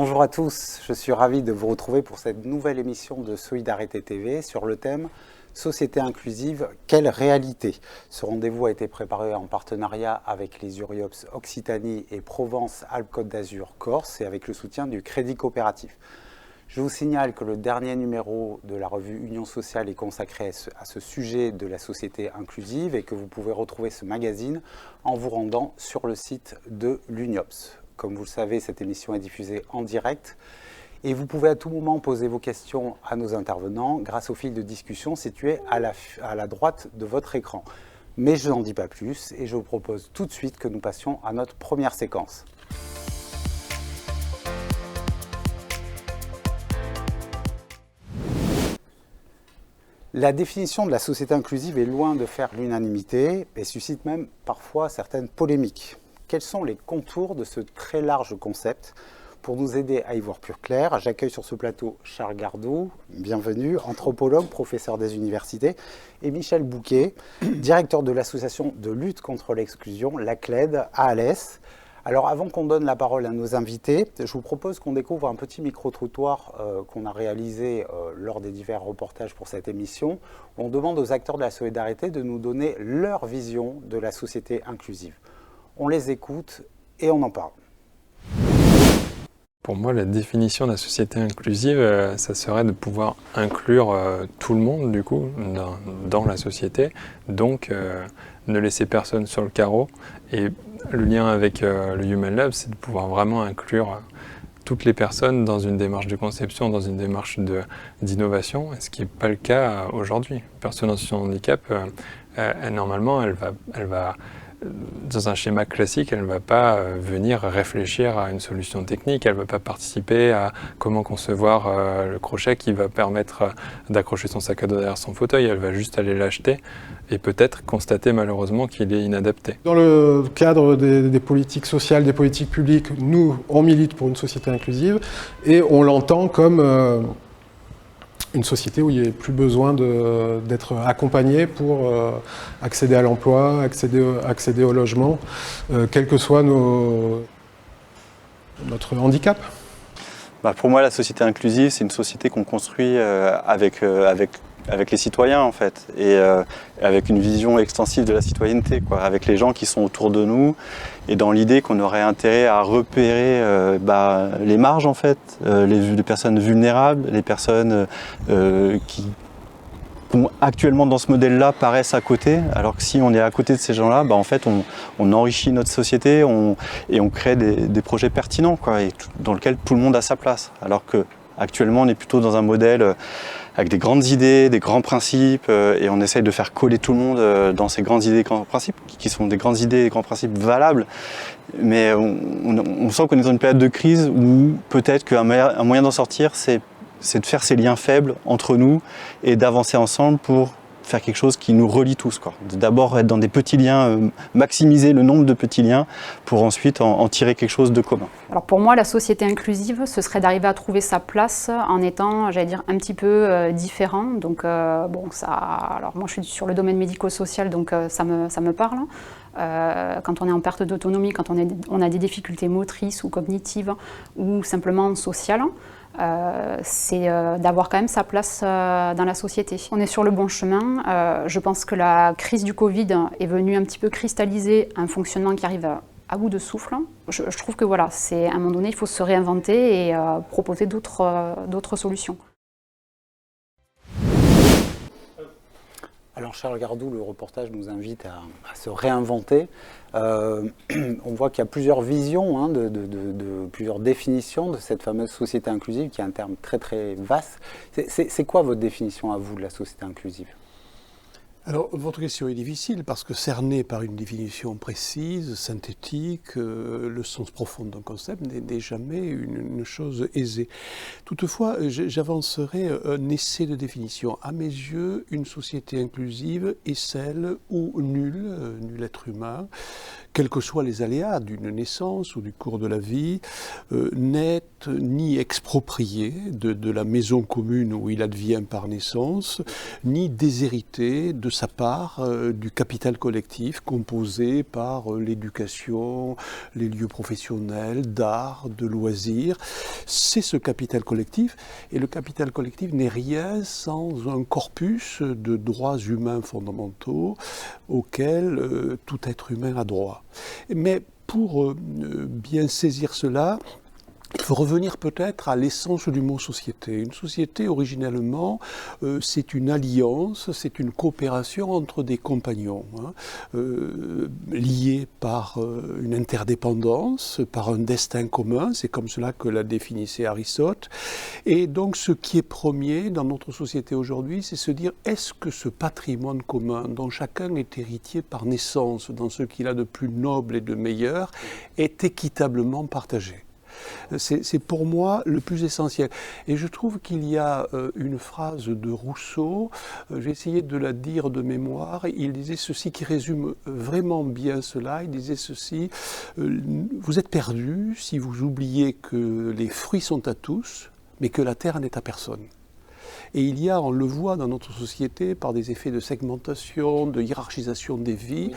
Bonjour à tous, je suis ravi de vous retrouver pour cette nouvelle émission de Solidarité TV sur le thème Société inclusive, quelle réalité? Ce rendez-vous a été préparé en partenariat avec les URIOPS Occitanie et Provence-Alpes-Côte d'Azur-Corse et avec le soutien du Crédit Coopératif. Je vous signale que le dernier numéro de la revue Union Sociale est consacré à ce sujet de la société inclusive et que vous pouvez retrouver ce magazine en vous rendant sur le site de l'UNIOPS. Comme vous le savez, cette émission est diffusée en direct et vous pouvez à tout moment poser vos questions à nos intervenants grâce au fil de discussion situé à la droite de votre écran. Mais je n'en dis pas plus et je vous propose tout de suite que nous passions à notre première séquence. La définition de la société inclusive est loin de faire l'unanimité et suscite même parfois certaines polémiques. Quels sont les contours de ce très large concept? Pour nous aider à y voir plus clair, j'accueille sur ce plateau Charles Gardou, bienvenue, anthropologue, professeur des universités, et Michel Bouquet, directeur de l'association de lutte contre l'exclusion, l'ACLED, à Alès. Alors avant qu'on donne la parole à nos invités, je vous propose qu'on découvre un petit micro-trottoir qu'on a réalisé lors des divers reportages pour cette émission, où on demande aux acteurs de la solidarité de nous donner leur vision de la société inclusive. On les écoute et on en parle. Pour moi, la définition de la société inclusive, ça serait de pouvoir inclure tout le monde, du coup, dans la société. Donc, ne laisser personne sur le carreau. Et le lien avec le Human Lab, c'est de pouvoir vraiment inclure toutes les personnes dans une démarche de conception, dans une démarche d'innovation, ce qui n'est pas le cas aujourd'hui. Une personne en situation de handicap, normalement, elle va dans un schéma classique, elle ne va pas venir réfléchir à une solution technique, elle ne va pas participer à comment concevoir le crochet qui va permettre d'accrocher son sac à dos derrière son fauteuil, elle va juste aller l'acheter et peut-être constater malheureusement qu'il est inadapté. Dans le cadre des politiques sociales, des politiques publiques, nous, on milite pour une société inclusive et on l'entend comme une société où il n'y ait plus besoin d'être accompagné pour accéder à l'emploi, accéder au logement, quel que soit notre handicap. Pour moi, la société inclusive, c'est une société qu'on construit avec les citoyens, en fait, et avec une vision extensive de la citoyenneté, quoi, avec les gens qui sont autour de nous, et dans l'idée qu'on aurait intérêt à repérer les marges, en fait, les personnes vulnérables, les personnes qui actuellement dans ce modèle-là paraissent à côté, alors que si on est à côté de ces gens-là, en fait, on enrichit notre société et on crée des projets pertinents, quoi, et dans lesquels tout le monde a sa place, alors que actuellement on est plutôt dans un modèle avec des grandes idées, des grands principes, et on essaye de faire coller tout le monde dans ces grandes idées et grands principes, qui sont des grandes idées et grands principes valables. Mais on sent qu'on est dans une période de crise où peut-être qu'un moyen d'en sortir, c'est de faire ces liens faibles entre nous et d'avancer ensemble pour faire quelque chose qui nous relie tous, quoi. D'abord être dans des petits liens, maximiser le nombre de petits liens pour ensuite en tirer quelque chose de commun. Alors pour moi, la société inclusive, ce serait d'arriver à trouver sa place en étant, j'allais dire, un petit peu différent. Donc alors moi je suis sur le domaine médico-social, donc ça me parle. Quand on est en perte d'autonomie, quand on a des difficultés motrices ou cognitives ou simplement sociales, c'est d'avoir quand même sa place dans la société. On est sur le bon chemin. Je pense que la crise du Covid est venue un petit peu cristalliser un fonctionnement qui arrive à bout de souffle. Je trouve que voilà, à un moment donné, il faut se réinventer et proposer d'autres solutions. Alors Charles Gardou, le reportage nous invite à se réinventer. On voit qu'il y a plusieurs visions, de plusieurs définitions de cette fameuse société inclusive, qui est un terme très très vaste. C'est quoi votre définition à vous de la société inclusive ? Alors, votre question est difficile parce que cernée par une définition précise, synthétique, le sens profond d'un concept n'est jamais une chose aisée. Toutefois, j'avancerai un essai de définition. À mes yeux, une société inclusive est celle où nul être humain, quels que soient les aléas d'une naissance ou du cours de la vie, n'est ni exproprié de la maison commune où il advient par naissance, ni déshérité de sa part du capital collectif composé par l'éducation, les lieux professionnels, d'art, de loisirs. C'est ce capital collectif, et le capital collectif n'est rien sans un corpus de droits humains fondamentaux auxquels tout être humain a droit. Mais pour bien saisir cela, il faut revenir peut-être à l'essence du mot société. Une société, originellement, c'est une alliance, c'est une coopération entre des compagnons, liés par une interdépendance, par un destin commun. C'est comme cela que l'a définissait Aristote. Et donc, ce qui est premier dans notre société aujourd'hui, c'est se dire, est-ce que ce patrimoine commun, dont chacun est héritier par naissance, dans ce qu'il a de plus noble et de meilleur, est équitablement partagé? C'est pour moi le plus essentiel. Et je trouve qu'il y a une phrase de Rousseau, j'ai essayé de la dire de mémoire, il disait ceci qui résume vraiment bien cela, il disait ceci, vous êtes perdus si vous oubliez que les fruits sont à tous, mais que la terre n'est à personne. Et il y a, on le voit dans notre société, par des effets de segmentation, de hiérarchisation des vies,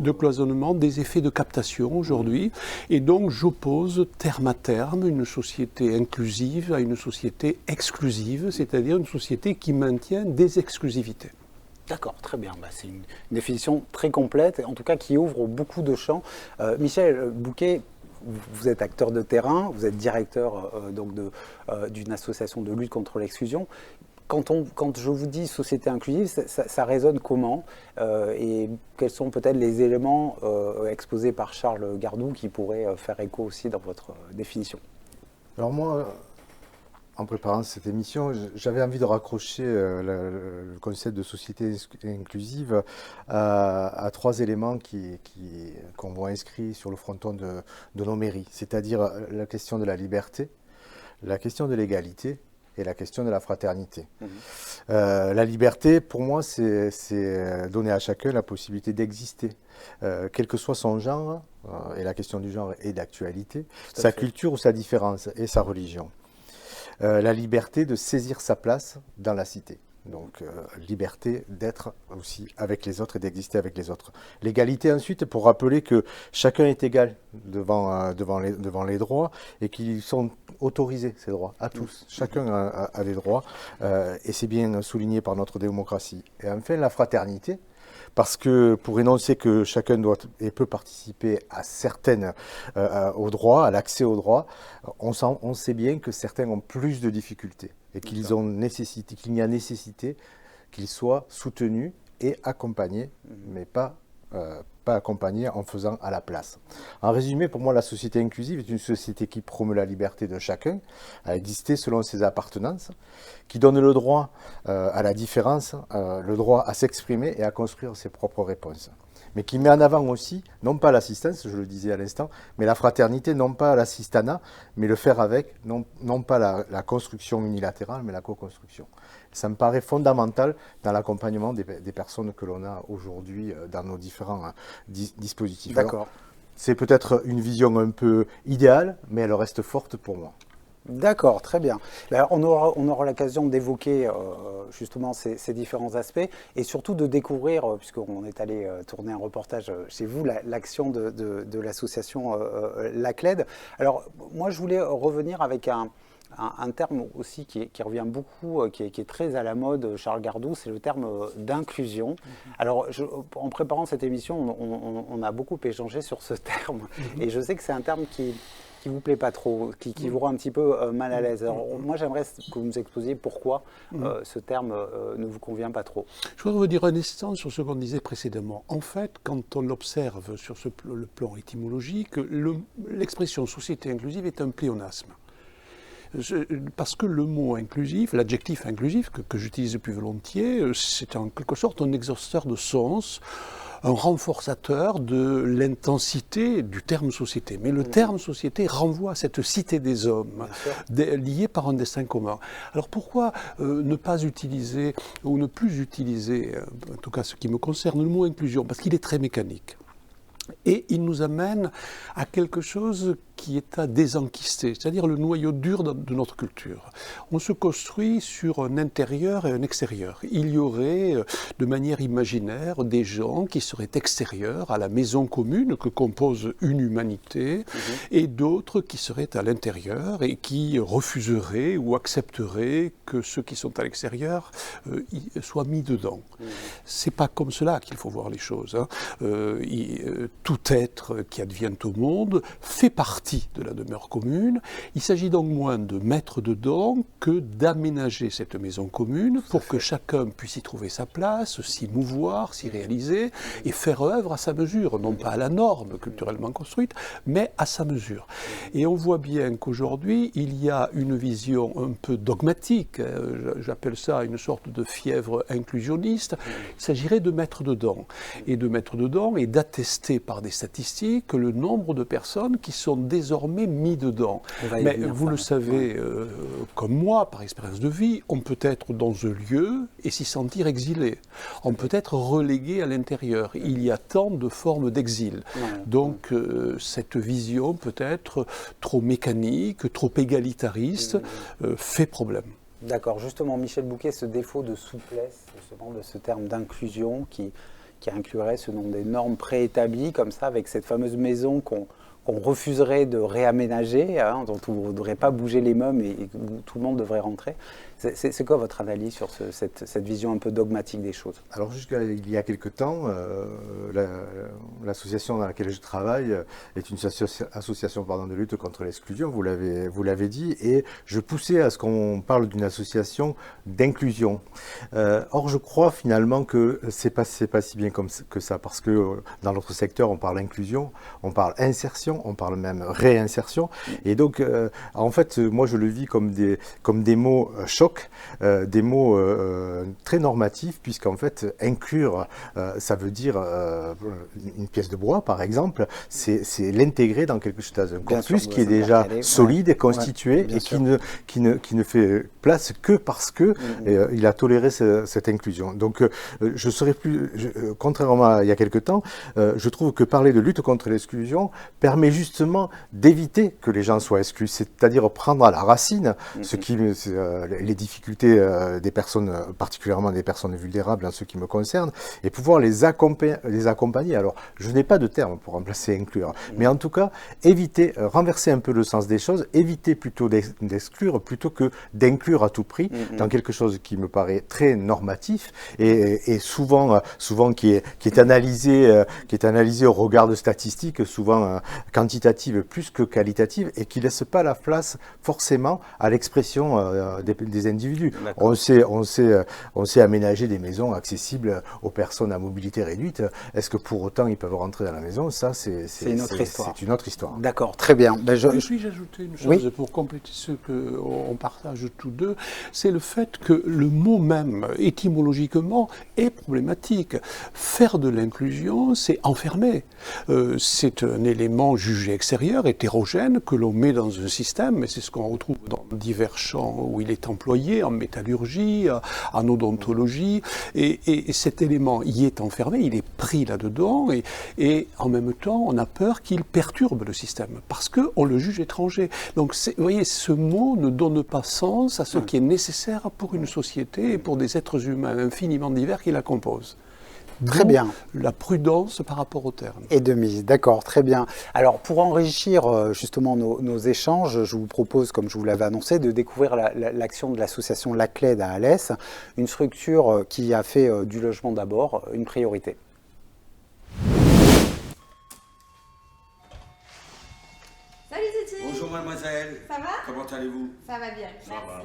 de cloisonnement, des effets de captation aujourd'hui. Et donc j'oppose terme à terme une société inclusive à une société exclusive, c'est-à-dire une société qui maintient des exclusivités. D'accord, très bien. C'est une définition très complète, en tout cas qui ouvre beaucoup de champs. Michel Bouquet, vous êtes acteur de terrain, vous êtes directeur d'une association de lutte contre l'exclusion. Quand je vous dis société inclusive, ça résonne comment et quels sont peut-être les éléments exposés par Charles Gardou qui pourraient faire écho aussi dans votre définition? Alors moi, en préparant cette émission, j'avais envie de raccrocher le concept de société inclusive à trois éléments qu'on voit inscrits sur le fronton de nos mairies, c'est-à-dire la question de la liberté, la question de l'égalité et la question de la fraternité. La liberté, pour moi, c'est donner à chacun la possibilité d'exister, quel que soit son genre, et la question du genre est d'actualité, sa culture ou sa différence et sa religion. La liberté de saisir sa place dans la cité. Donc, liberté d'être aussi avec les autres et d'exister avec les autres. L'égalité ensuite, pour rappeler que chacun est égal devant les droits et qu'ils sont autorisés, ces droits, à tous. Chacun a des droits et c'est bien souligné par notre démocratie. Et enfin, la fraternité. Parce que pour énoncer que chacun doit et peut participer à certaines, aux droits, à l'accès aux droits, on sait bien que certains ont plus de difficultés et qu'il y a nécessité qu'ils soient soutenus et accompagnés, mais pas accompagnés en faisant à la place. En résumé, pour moi, la société inclusive est une société qui promeut la liberté de chacun à exister selon ses appartenances, qui donne le droit à la différence, le droit à s'exprimer et à construire ses propres réponses. Mais qui met en avant aussi, non pas l'assistance, je le disais à l'instant, mais la fraternité, non pas l'assistanat, mais le faire avec, non pas la construction unilatérale, mais la co-construction. Ça me paraît fondamental dans l'accompagnement des personnes que l'on a aujourd'hui dans nos différents dispositifs. D'accord. C'est peut-être une vision un peu idéale, mais elle reste forte pour moi. D'accord, très bien. Alors, on aura l'occasion d'évoquer justement ces différents aspects et surtout de découvrir, puisqu'on est allé tourner un reportage chez vous, l'action de l'association Lacled. Alors, moi, je voulais revenir avec un terme aussi qui revient beaucoup, qui est très à la mode, Charles Gardou, c'est le terme d'inclusion. Alors, en préparant cette émission, on a beaucoup échangé sur ce terme et je sais que c'est un terme qui vous plaît pas trop, qui vous rend un petit peu mal à l'aise. Alors, moi, j'aimerais que vous nous exposiez pourquoi ce terme ne vous convient pas trop. Je voudrais revenir un instant sur ce qu'on disait précédemment. En fait, quand on l'observe sur le plan étymologique, l'expression société inclusive est un pléonasme. Parce que le mot inclusif, l'adjectif inclusif que j'utilise plus volontiers, c'est en quelque sorte un exhausteur de sens, un renforçateur de l'intensité du terme société. Mais le terme société renvoie à cette cité des hommes, liée par un destin commun. Alors pourquoi ne pas utiliser, ou ne plus utiliser, en tout cas ce qui me concerne, le mot inclusion? Parce qu'il est très mécanique. Et il nous amène à quelque chose qui est à désenquister, c'est-à-dire le noyau dur de notre culture. On se construit sur un intérieur et un extérieur. Il y aurait, de manière imaginaire, des gens qui seraient extérieurs à la maison commune que compose une humanité, et d'autres qui seraient à l'intérieur et qui refuseraient ou accepteraient que ceux qui sont à l'extérieur soient mis dedans. C'est pas comme cela qu'il faut voir les choses, hein. Tout être qui advient au monde fait partie de la demeure commune. Il s'agit donc moins de mettre dedans que d'aménager cette maison commune pour que chacun puisse y trouver sa place, s'y mouvoir, s'y réaliser et faire œuvre à sa mesure, non pas à la norme culturellement construite, mais à sa mesure. Et on voit bien qu'aujourd'hui, il y a une vision un peu dogmatique, j'appelle ça une sorte de fièvre inclusionniste. Il s'agirait de mettre dedans et d'attester par des statistiques le nombre de personnes qui sont désormais mis dedans. Mais vous le savez, comme moi, par expérience de vie, on peut être dans un lieu et s'y sentir exilé. On peut être relégué à l'intérieur. Il y a tant de formes d'exil. Donc cette vision peut-être trop mécanique, trop égalitariste, fait problème. D'accord. Justement, Michel Bouquet, ce défaut de souplesse, justement, de ce terme d'inclusion qui inclurait selon des normes préétablies, comme ça, avec cette fameuse maison qu'on refuserait de réaménager, hein, dont on ne voudrait pas bouger les meubles et où tout le monde devrait rentrer. C'est quoi votre analyse sur cette vision un peu dogmatique des choses? Alors jusqu'il y a quelque temps, l'association dans laquelle je travaille est une association de lutte contre l'exclusion, vous l'avez dit, et je poussais à ce qu'on parle d'une association d'inclusion. Or je crois finalement que c'est pas si bien que ça, parce que dans notre secteur on parle inclusion, on parle insertion, on parle même réinsertion, et donc en fait moi je le vis comme des mots chocs, des mots très normatifs, puisqu'en fait inclure ça veut dire une pièce de bois par exemple, c'est l'intégrer dans quelque chose, dans un corpus qui est déjà solide, constitué, et qui ne fait place que parce que il a toléré cette inclusion. Donc je serais contrairement à il y a quelque temps, je trouve que parler de lutte contre l'exclusion permet justement d'éviter que les gens soient exclus, c'est-à-dire prendre à la racine les difficultés des personnes, particulièrement des personnes vulnérables en ce qui me concerne, et pouvoir les accompagner. Alors, je n'ai pas de terme pour remplacer inclure, mais en tout cas, renverser un peu le sens des choses, éviter plutôt d'exclure plutôt que d'inclure à tout prix dans quelque chose qui me paraît très normatif et souvent qui est analysé au regard de statistiques, souvent quantitatives plus que qualitatives, et qui laisse pas la place forcément à l'expression des individus. On sait aménager des maisons accessibles aux personnes à mobilité réduite. Est-ce que pour autant ils peuvent rentrer dans la maison? Ça, c'est une autre histoire. D'accord, très bien. Puis-je ajouter une chose pour compléter ce qu'on partage tous deux, c'est le fait que le mot même, étymologiquement, est problématique. Faire de l'inclusion, c'est enfermer. C'est un élément jugé extérieur, hétérogène, que l'on met dans un système, et c'est ce qu'on retrouve dans divers champs où il est employé, en métallurgie, en odontologie, et cet élément y est enfermé, il est pris là-dedans, et en même temps, on a peur qu'il perturbe le système, parce qu'on le juge étranger. Donc, vous voyez, ce mot ne donne pas sens à ce qui est nécessaire pour une société et pour des êtres humains infiniment divers qui la composent. Très bien. La prudence par rapport au terme. Et de mise, d'accord, très bien. Alors, pour enrichir justement nos échanges, je vous propose, comme je vous l'avais annoncé, de découvrir l'action de l'association Lacled à Alès, une structure qui a fait du logement d'abord une priorité. Salut Titi. Bonjour mademoiselle. Ça va? Comment allez-vous? Ça va bien, merci. Ça va.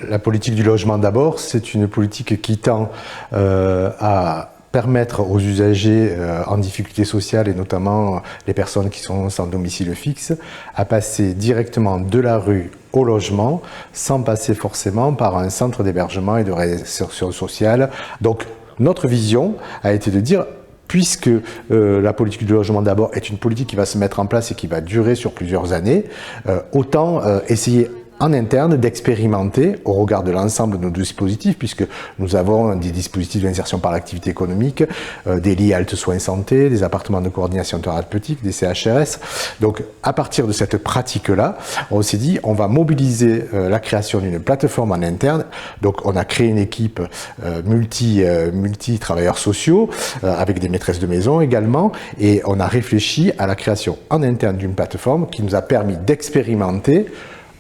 La politique du logement d'abord, c'est une politique qui tend à permettre aux usagers en difficulté sociale, et notamment les personnes qui sont sans domicile fixe, à passer directement de la rue au logement, sans passer forcément par un centre d'hébergement et de réinsertion sociale. Donc notre vision a été de dire, puisque la politique du logement d'abord est une politique qui va se mettre en place et qui va durer sur plusieurs années, autant essayer en interne d'expérimenter au regard de l'ensemble de nos dispositifs, puisque nous avons des dispositifs d'insertion par l'activité économique, des lits halte soins santé, des appartements de coordination thérapeutique, des CHRS. Donc à partir de cette pratique-là, on s'est dit on va mobiliser la création d'une plateforme en interne. Donc on a créé une équipe multi travailleurs sociaux avec des maîtresses de maison également, et on a réfléchi à la création en interne d'une plateforme qui nous a permis d'expérimenter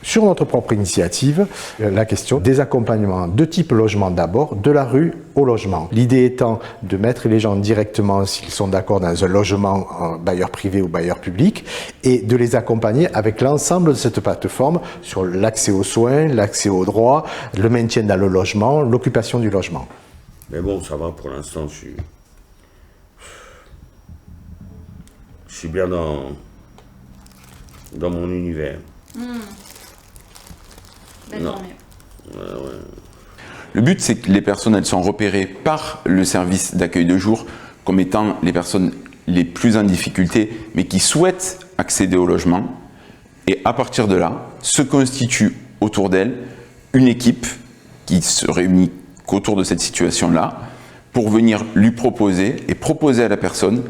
sur notre propre initiative la question des accompagnements de type logement d'abord, de la rue au logement. L'idée étant de mettre les gens directement, s'ils sont d'accord, dans un logement bailleur privé ou bailleur public, et de les accompagner avec l'ensemble de cette plateforme sur l'accès aux soins, l'accès aux droits, le maintien dans le logement, l'occupation du logement. Mais bon, ça va, pour l'instant, je suis bien dans mon univers. Non. Le but, c'est que les personnes, elles sont repérées par le service d'accueil de jour comme étant les personnes les plus en difficulté, mais qui souhaitent accéder au logement. Et à partir de là, se constitue autour d'elles une équipe qui se réunit qu'autour de cette situation-là pour venir lui proposer et proposer à la personne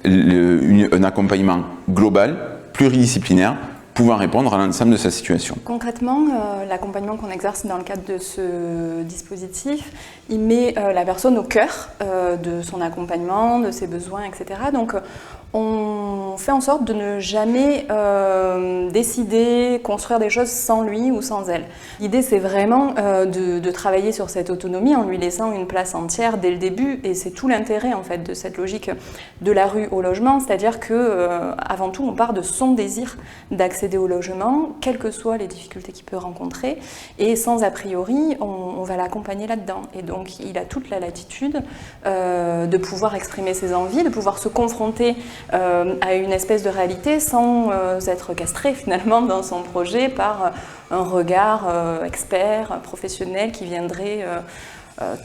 un accompagnement global, pluridisciplinaire, pouvant répondre à l'ensemble de sa situation. Concrètement, l'accompagnement qu'on exerce dans le cadre de ce dispositif, il met la personne au cœur de son accompagnement, de ses besoins, etc. Donc on fait en sorte de ne jamais décider, construire des choses sans lui ou sans elle. L'idée, c'est vraiment de travailler sur cette autonomie en lui laissant une place entière dès le début, et c'est tout l'intérêt en fait de cette logique de la rue au logement, c'est-à-dire que avant tout, on part de son désir d'accéder au logement, quelles que soient les difficultés qu'il peut rencontrer, et sans a priori, on va l'accompagner là-dedans. Et donc, il a toute la latitude de pouvoir exprimer ses envies, de pouvoir se confronter à une espèce de réalité sans être castré finalement dans son projet par un regard expert, professionnel qui viendrait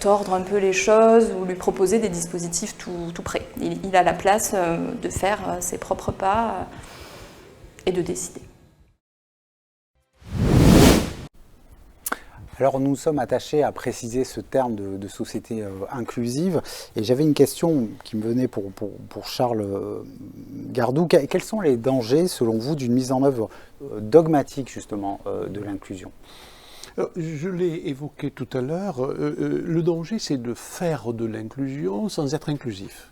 tordre un peu les choses ou lui proposer des dispositifs tout prêts. Il a la place de faire ses propres pas et de décider. Alors nous sommes attachés à préciser ce terme de société inclusive, et j'avais une question qui me venait pour Charles Gardou. Quels sont les dangers selon vous d'une mise en œuvre dogmatique justement de l'inclusion ? Je l'ai évoqué tout à l'heure, le danger c'est de faire de l'inclusion sans être inclusif.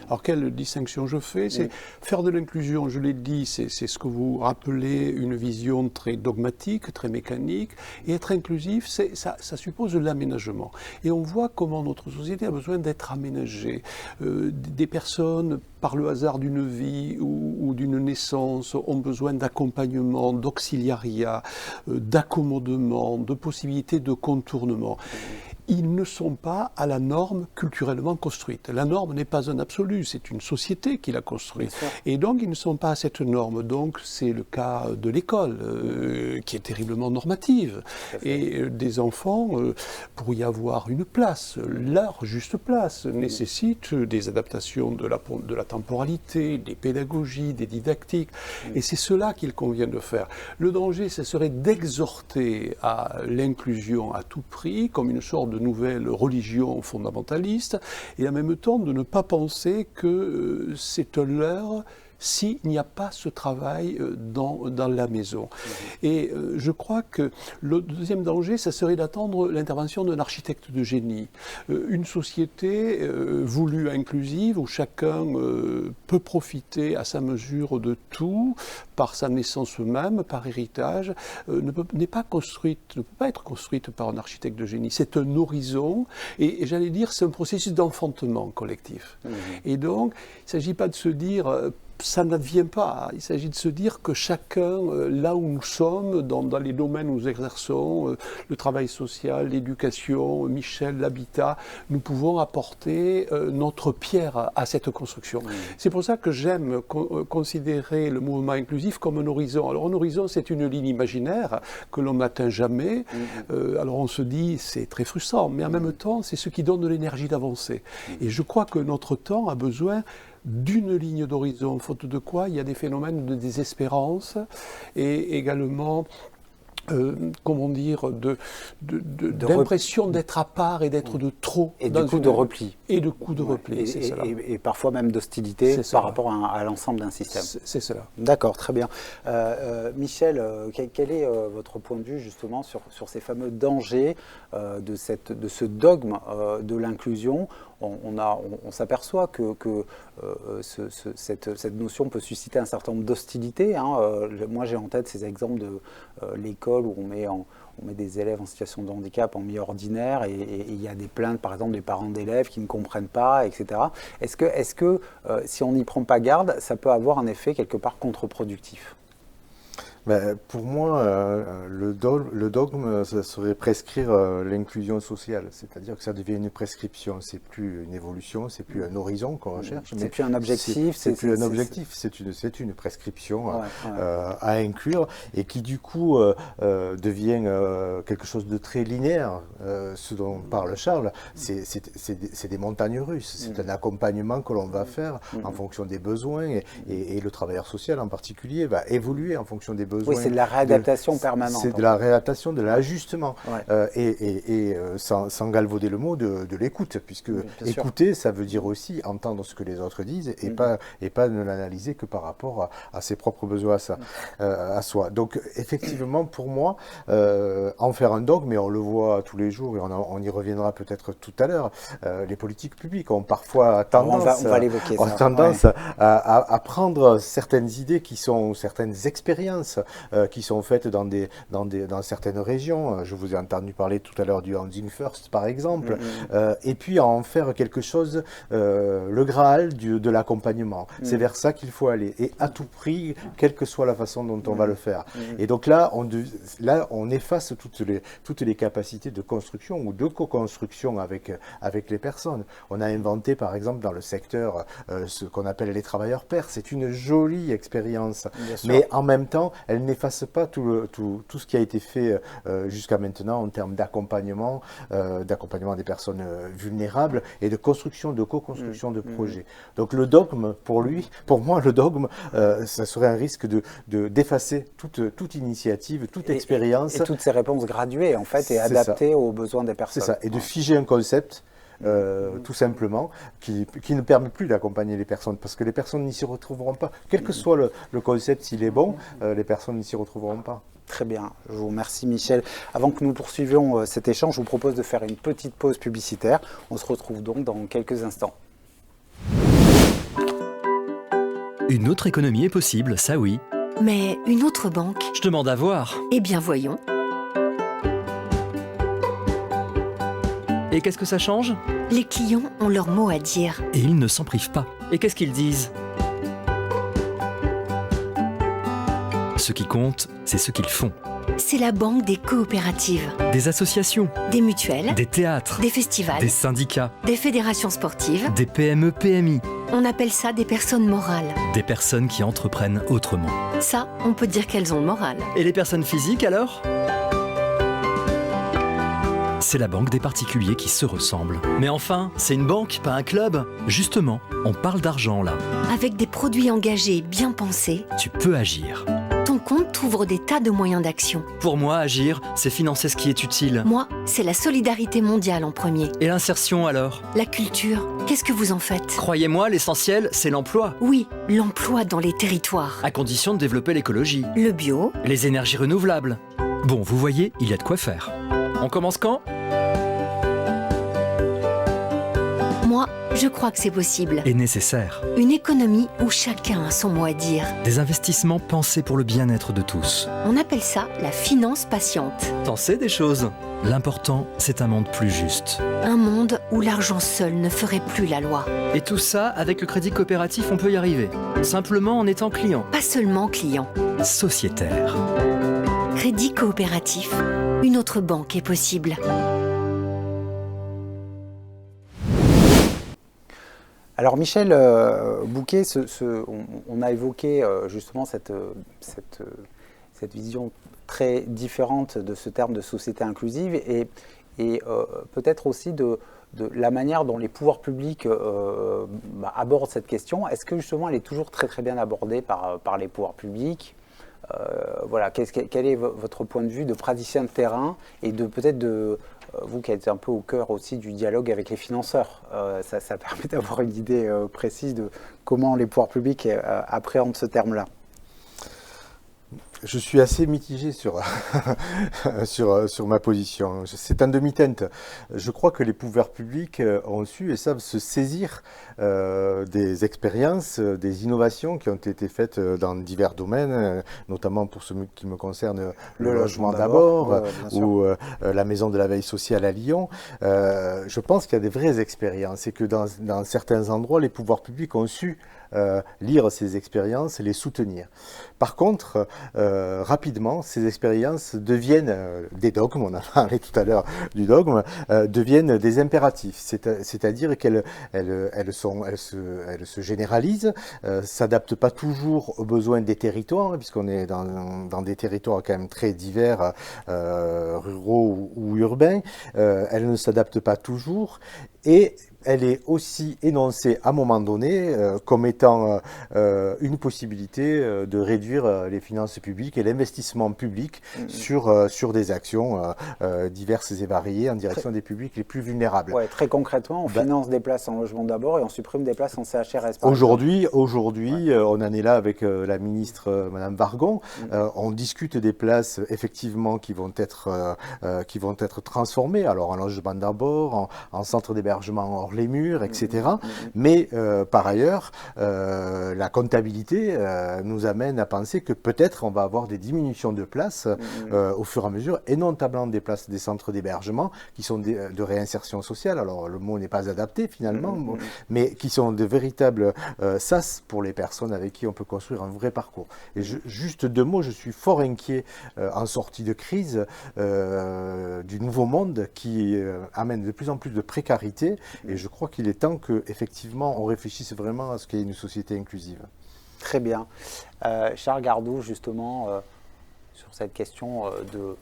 Alors, quelle distinction je fais? C'est faire de l'inclusion, je l'ai dit, c'est ce que vous rappelez, une vision très dogmatique, très mécanique. Et être inclusif, ça suppose de l'aménagement. Et on voit comment notre société a besoin d'être aménagée. Des personnes, par le hasard d'une vie ou d'une naissance, ont besoin d'accompagnement, d'auxiliariat, d'accommodement, de possibilités de contournement. Ils ne sont pas à la norme culturellement construite. La norme n'est pas un absolu, c'est une société qui l'a construite. Et donc, ils ne sont pas à cette norme. Donc, c'est le cas de l'école, qui est terriblement normative. Et des enfants, pour y avoir une place, leur juste place, nécessite des adaptations de la temporalité, des pédagogies, des didactiques. Et c'est cela qu'il convient de faire. Le danger, ce serait d'exhorter à l'inclusion à tout prix, comme une sorte de nouvelle religion fondamentaliste, et en même temps de ne pas penser que c'est un leurre s'il n'y a pas ce travail dans la maison. Et je crois que le deuxième danger, ça serait d'attendre l'intervention d'un architecte de génie. Une société voulue inclusive, où chacun peut profiter à sa mesure de tout, par sa naissance même, par héritage, ne peut pas être construite par un architecte de génie. C'est un horizon, et j'allais dire, c'est un processus d'enfantement collectif. Et donc, il ne s'agit pas de se dire ça n'advient pas. Il s'agit de se dire que chacun, là où nous sommes, dans les domaines où nous exerçons, le travail social, l'éducation, Michel, l'habitat, nous pouvons apporter notre pierre à cette construction. C'est pour ça que j'aime considérer le mouvement inclusif comme un horizon. Alors un horizon, c'est une ligne imaginaire que l'on n'atteint jamais. Alors on se dit, c'est très frustrant, mais en même temps, c'est ce qui donne de l'énergie d'avancer. Et je crois que notre temps a besoin d'une ligne d'horizon, faute de quoi il y a des phénomènes de désespérance et également comment dire, d'impression d'être à part et d'être de trop. Et du coup de repli. Et de coup de repli, c'est cela. Et parfois même d'hostilité par rapport à l'ensemble d'un système. C'est cela. D'accord, très bien. Michel, quel est votre point de vue justement sur ces fameux dangers de ce dogme de l'inclusion? On s'aperçoit que cette notion peut susciter un certain nombre d'hostilités. Moi, j'ai en tête ces exemples de l'école où on met des élèves en situation de handicap en milieu ordinaire et il y a des plaintes, par exemple, des parents d'élèves qui ne comprennent pas, etc. Est-ce que si on n'y prend pas garde, ça peut avoir un effet quelque part contre-productif? Pour moi, le dogme, ça serait prescrire l'inclusion sociale, c'est-à-dire que ça devient une prescription, c'est plus une évolution, c'est plus un horizon qu'on recherche. C'est plus un objectif. C'est plus un objectif, c'est une prescription à inclure et qui du coup devient quelque chose de très linéaire. Ce dont parle Charles, c'est des montagnes russes, c'est un accompagnement que l'on va faire en fonction des besoins et le travailleur social en particulier va évoluer en fonction des besoins. Oui, c'est de la réadaptation permanente. C'est de la réadaptation, de l'ajustement. Sans galvauder le mot de l'écoute, puisque écouter, ça veut dire aussi entendre ce que les autres disent et pas ne l'analyser que par rapport à ses propres besoins à soi. Donc, effectivement, pour moi, en faire un dogme, et on le voit tous les jours, et on y reviendra peut-être tout à l'heure, les politiques publiques ont parfois tendance, à prendre certaines idées certaines expériences qui sont faites dans certaines régions. Je vous ai entendu parler tout à l'heure du Housing First, par exemple, et puis en faire quelque chose, le Graal de l'accompagnement. C'est vers ça qu'il faut aller, et à tout prix, quelle que soit la façon dont on va le faire. Et donc là, on efface toutes les capacités de construction ou de co-construction avec les personnes. On a inventé, par exemple, dans le secteur, ce qu'on appelle les travailleurs pairs. C'est une jolie expérience, mais en même temps, elle n'efface pas tout ce qui a été fait jusqu'à maintenant en termes d'accompagnement des personnes vulnérables et de construction, de co-construction de projets. Donc le dogme, pour moi, le dogme, ça serait un risque d'effacer toute initiative, toute expérience. Et toutes ces réponses graduées, en fait, et adaptées aux besoins des personnes. C'est ça, et de figer un concept. Tout simplement, qui ne permet plus d'accompagner les personnes, parce que les personnes n'y s'y retrouveront pas. Quel que soit le concept, s'il est bon, les personnes n'y s'y retrouveront pas. Très bien, je vous remercie Michel. Avant que nous poursuivions cet échange, je vous propose de faire une petite pause publicitaire. On se retrouve donc dans quelques instants. Une autre économie est possible, ça oui. Mais une autre banque? Je demande à voir. Eh bien voyons. Et qu'est-ce que ça change? Les clients ont leur mot à dire. Et ils ne s'en privent pas. Et qu'est-ce qu'ils disent? Ce qui compte, c'est ce qu'ils font. C'est la banque des coopératives. Des associations. Des mutuelles. Des théâtres. Des festivals. Des syndicats. Des fédérations sportives. Des PME, PMI. On appelle ça des personnes morales. Des personnes qui entreprennent autrement. Ça, on peut dire qu'elles ont le moral. Et les personnes physiques alors? C'est la banque des particuliers qui se ressemblent. Mais enfin, c'est une banque, pas un club. Justement, on parle d'argent là. Avec des produits engagés bien pensés, tu peux agir. Ton compte t'ouvre des tas de moyens d'action. Pour moi, agir, c'est financer ce qui est utile. Moi, c'est la solidarité mondiale en premier. Et l'insertion alors? La culture, qu'est-ce que vous en faites? Croyez-moi, l'essentiel, c'est l'emploi. Oui, l'emploi dans les territoires. À condition de développer l'écologie. Le bio. Les énergies renouvelables. Bon, vous voyez, il y a de quoi faire. On commence quand? Moi, je crois que c'est possible. Et nécessaire. Une économie où chacun a son mot à dire. Des investissements pensés pour le bien-être de tous. On appelle ça la finance patiente. T'en sais des choses. L'important, c'est un monde plus juste. Un monde où l'argent seul ne ferait plus la loi. Et tout ça, avec le crédit coopératif, on peut y arriver. Simplement en étant client. Pas seulement client. Sociétaire. Crédit coopératif. Une autre banque est possible. Alors Michel Bouquet, on a évoqué justement cette vision très différente de ce terme de société inclusive et peut-être aussi de la manière dont les pouvoirs publics abordent cette question. Est-ce que justement elle est toujours très très bien abordée par les pouvoirs publics? voilà, quel est votre point de vue de praticien de terrain et de peut-être de vous qui êtes un peu au cœur aussi du dialogue avec les financeurs. Ça permet d'avoir une idée précise de comment les pouvoirs publics appréhendent ce terme-là. Je suis assez mitigé sur ma position. C'est un demi-teinte. Je crois que les pouvoirs publics ont su et savent se saisir des expériences, des innovations qui ont été faites dans divers domaines, notamment pour ce qui me concerne le logement d'abord ou la maison de la veille sociale à Lyon. Je pense qu'il y a des vraies expériences et que dans certains endroits, les pouvoirs publics ont su lire ces expériences et les soutenir. Par contre, rapidement, ces expériences deviennent des dogmes, on a parlé tout à l'heure du dogme, deviennent des impératifs, c'est-à-dire qu'elles se généralisent, s'adaptent pas toujours aux besoins des territoires, puisqu'on est dans des territoires quand même très divers, ruraux ou urbains, elles ne s'adaptent pas toujours, et elle est aussi énoncée à un moment donné comme étant une possibilité de réduire les finances publiques et l'investissement public sur des actions diverses et variées en direction des publics les plus vulnérables. Ouais, très concrètement, on finance des places en logement d'abord et on supprime des places en CHRS. Aujourd'hui, on en est là avec la ministre Madame Wargon. On discute des places effectivement qui vont être transformées, alors en logement d'abord, en centre d'hébergement hors les murs, etc. Mais par ailleurs, la comptabilité nous amène à penser que peut-être on va avoir des diminutions de places au fur et à mesure, et notamment des places des centres d'hébergement qui sont de réinsertion sociale. Alors le mot n'est pas adapté finalement, mais qui sont de véritables sas pour les personnes avec qui on peut construire un vrai parcours. Et juste deux mots, je suis fort inquiet en sortie de crise du nouveau monde qui amène de plus en plus de précarité, et je crois qu'il est temps qu'effectivement on réfléchisse vraiment à ce qu'est une société inclusive. Très bien. Charles Gardou, justement, sur cette question de,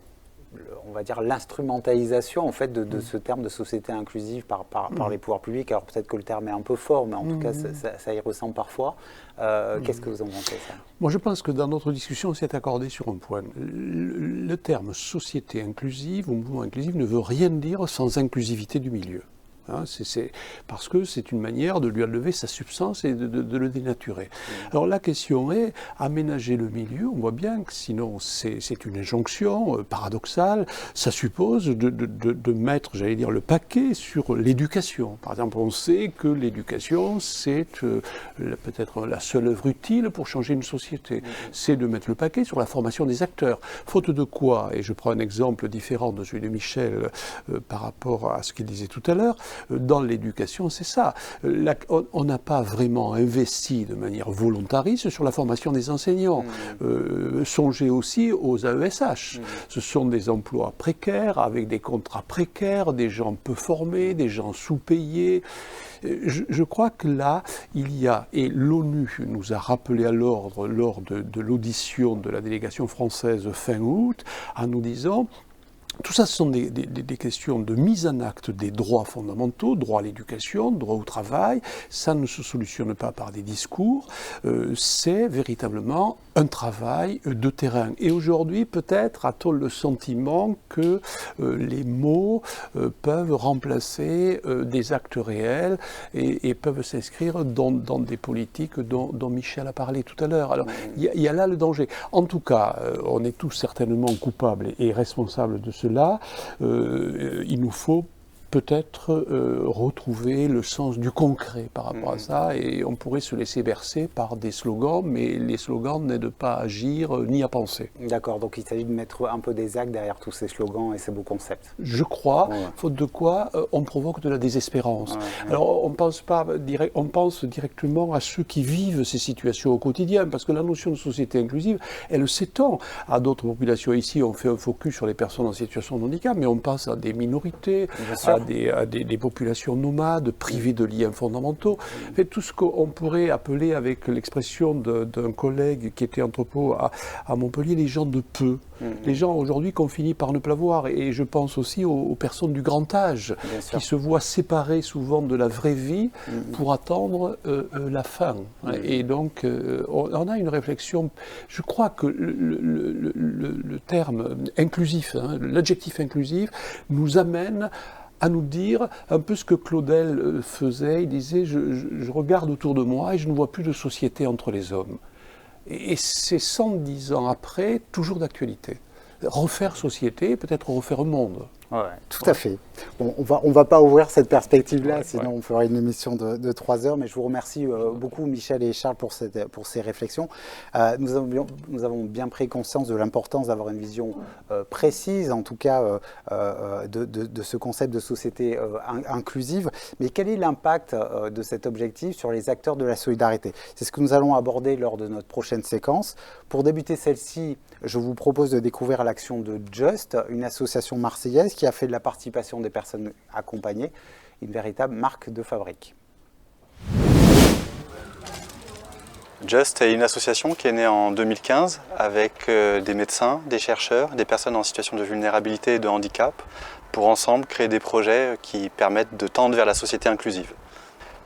on va dire, l'instrumentalisation en fait de ce terme de société inclusive par les pouvoirs publics. Alors peut-être que le terme est un peu fort, mais en tout cas ça y ressemble parfois. Qu'est-ce que vous en pensez, ça ? Moi, je pense que dans notre discussion, on s'est accordé sur un point. Le terme société inclusive ou mouvement inclusif ne veut rien dire sans inclusivité du milieu. Parce que c'est une manière de lui enlever sa substance et de le dénaturer. Alors la question est, aménager le milieu, on voit bien que sinon c'est une injonction paradoxale, ça suppose de mettre, j'allais dire, le paquet sur l'éducation. Par exemple, on sait que l'éducation, c'est peut-être la seule œuvre utile pour changer une société. C'est de mettre le paquet sur la formation des acteurs. Faute de quoi, et je prends un exemple différent de celui de Michel par rapport à ce qu'il disait tout à l'heure, dans l'éducation, c'est ça. On n'a pas vraiment investi de manière volontariste sur la formation des enseignants. Songez aussi aux AESH. Ce sont des emplois précaires, avec des contrats précaires, des gens peu formés, des gens sous-payés. Je crois que là, il y a, et l'ONU nous a rappelé à l'ordre lors de l'audition de la délégation française fin août, en nous disant: tout ça, ce sont des questions de mise en acte des droits fondamentaux, droit à l'éducation, droit au travail. Ça ne se solutionne pas par des discours. C'est véritablement un travail de terrain. Et aujourd'hui, peut-être a-t-on le sentiment que les mots peuvent remplacer des actes réels et peuvent s'inscrire dans des politiques dont Michel a parlé tout à l'heure. Alors, il y a là le danger. En tout cas, on est tous certainement coupables et responsables de cela. Il nous faut peut-être retrouver le sens du concret par rapport à ça, et on pourrait se laisser bercer par des slogans, mais les slogans n'aident pas à agir ni à penser. D'accord, donc il s'agit de mettre un peu des actes derrière tous ces slogans et ces beaux concepts. Je crois, faute de quoi on provoque de la désespérance. Alors on pense directement à ceux qui vivent ces situations au quotidien, parce que la notion de société inclusive, elle s'étend à d'autres populations. Ici, on fait un focus sur les personnes en situation de handicap, mais on pense à des minorités, à des populations nomades, privées de liens fondamentaux. En fait, tout ce qu'on pourrait appeler, avec l'expression d'un collègue qui était entrepôt à Montpellier, les gens de peu. Les gens aujourd'hui qu'on finit par ne plus voir. Et je pense aussi aux personnes du grand âge qui se voient séparées souvent de la vraie vie pour attendre la fin. Et donc, on a une réflexion. Je crois que le terme inclusif, l'adjectif inclusif, nous amène à nous dire un peu ce que Claudel faisait. Il disait, je regarde autour de moi et je ne vois plus de société entre les hommes. Et c'est 110 ans après, toujours d'actualité. Refaire société, peut-être refaire monde. Ouais, tout à fait. Bon, on va pas ouvrir cette perspective-là, sinon on ferait une émission de 3 heures, mais je vous remercie beaucoup Michel et Charles pour ces réflexions. Nous avons bien pris conscience de l'importance d'avoir une vision précise, en tout cas de ce concept de société inclusive, mais quel est l'impact de cet objectif sur les acteurs de la solidarité? C'est ce que nous allons aborder lors de notre prochaine séquence. Pour débuter celle-ci, je vous propose de découvrir l'action de Just, une association marseillaise qui a fait de la participation des personnes accompagnées une véritable marque de fabrique. Just est une association qui est née en 2015 avec des médecins, des chercheurs, des personnes en situation de vulnérabilité et de handicap pour ensemble créer des projets qui permettent de tendre vers la société inclusive.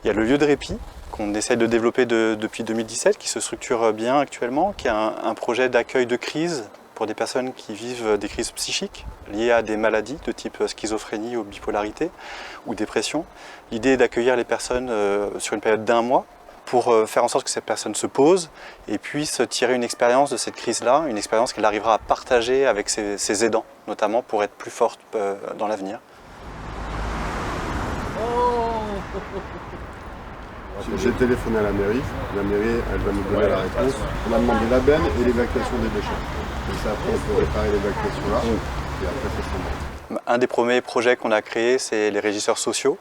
Il y a le lieu de répit qu'on essaie de développer depuis 2017, qui se structure bien actuellement, qui est un projet d'accueil de crise pour des personnes qui vivent des crises psychiques liées à des maladies de type schizophrénie ou bipolarité ou dépression. L'idée est d'accueillir les personnes sur une période d'1 mois pour faire en sorte que ces personnes se posent et puissent tirer une expérience de cette crise-là, une expérience qu'elle arrivera à partager avec ses aidants, notamment pour être plus forte dans l'avenir. J'ai téléphoné à la mairie, elle va nous donner la réponse. On a demandé la benne et l'évacuation des déchets. Et ça, après, on peut réparer l'évacuation là, et après, ça s'en va. Un des premiers projets qu'on a créé, c'est les régisseurs sociaux.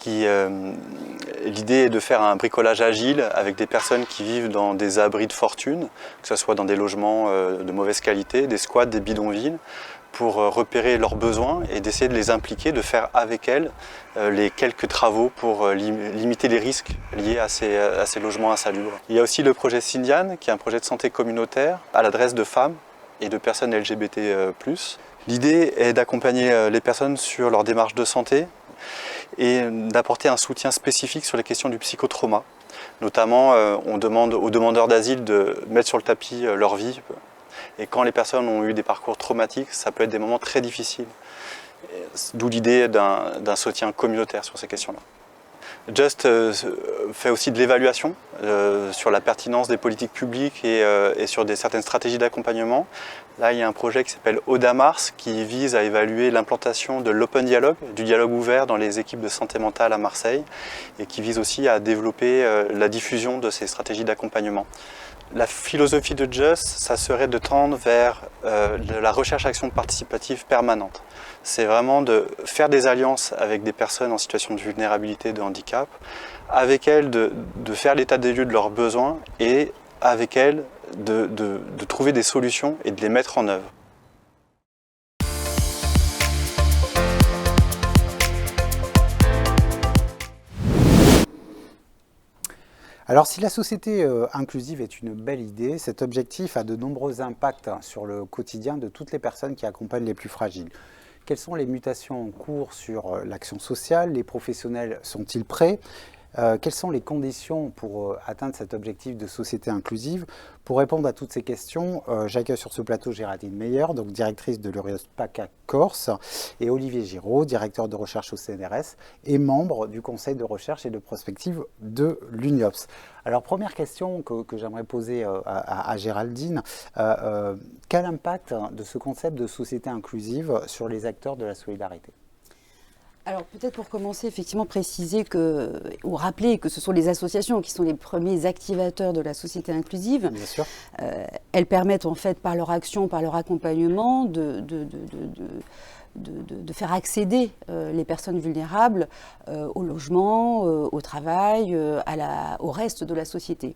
L'idée est de faire un bricolage agile avec des personnes qui vivent dans des abris de fortune, que ce soit dans des logements de mauvaise qualité, des squats, des bidonvilles, pour repérer leurs besoins et d'essayer de les impliquer, de faire avec elles les quelques travaux pour limiter les risques liés à ces logements insalubres. Il y a aussi le projet Syndiane, qui est un projet de santé communautaire à l'adresse de femmes et de personnes LGBT+. L'idée est d'accompagner les personnes sur leur démarche de santé et d'apporter un soutien spécifique sur les questions du psychotrauma. Notamment, on demande aux demandeurs d'asile de mettre sur le tapis leur vie. Et quand les personnes ont eu des parcours traumatiques, ça peut être des moments très difficiles. D'où l'idée d'un soutien communautaire sur ces questions-là. Just fait aussi de l'évaluation sur la pertinence des politiques publiques et sur certaines stratégies d'accompagnement. Là, il y a un projet qui s'appelle Odamars qui vise à évaluer l'implantation de l'open dialogue, du dialogue ouvert dans les équipes de santé mentale à Marseille et qui vise aussi à développer la diffusion de ces stratégies d'accompagnement. La philosophie de Just, ça serait de tendre vers la recherche-action participative permanente. C'est vraiment de faire des alliances avec des personnes en situation de vulnérabilité, de handicap, avec elles de faire l'état des lieux de leurs besoins et avec elles de trouver des solutions et de les mettre en œuvre. Alors, si la société inclusive est une belle idée, cet objectif a de nombreux impacts sur le quotidien de toutes les personnes qui accompagnent les plus fragiles. Quelles sont les mutations en cours sur l'action sociale? Les professionnels sont-ils prêts? Quelles sont les conditions pour atteindre cet objectif de société inclusive? Pour répondre à toutes ces questions, j'accueille sur ce plateau Géraldine Meyer, donc directrice de l'URIOS-PACA Corse, et Olivier Giraud, directeur de recherche au CNRS et membre du conseil de recherche et de prospective de l'UNIOPS. Alors, première question que j'aimerais poser à Géraldine, quel impact de ce concept de société inclusive sur les acteurs de la solidarité? Alors peut-être pour commencer, effectivement, préciser ou rappeler que ce sont les associations qui sont les premiers activateurs de la société inclusive. Bien sûr. Elles permettent en fait par leur action, par leur accompagnement, de faire accéder les personnes vulnérables au logement, au travail, au reste de la société.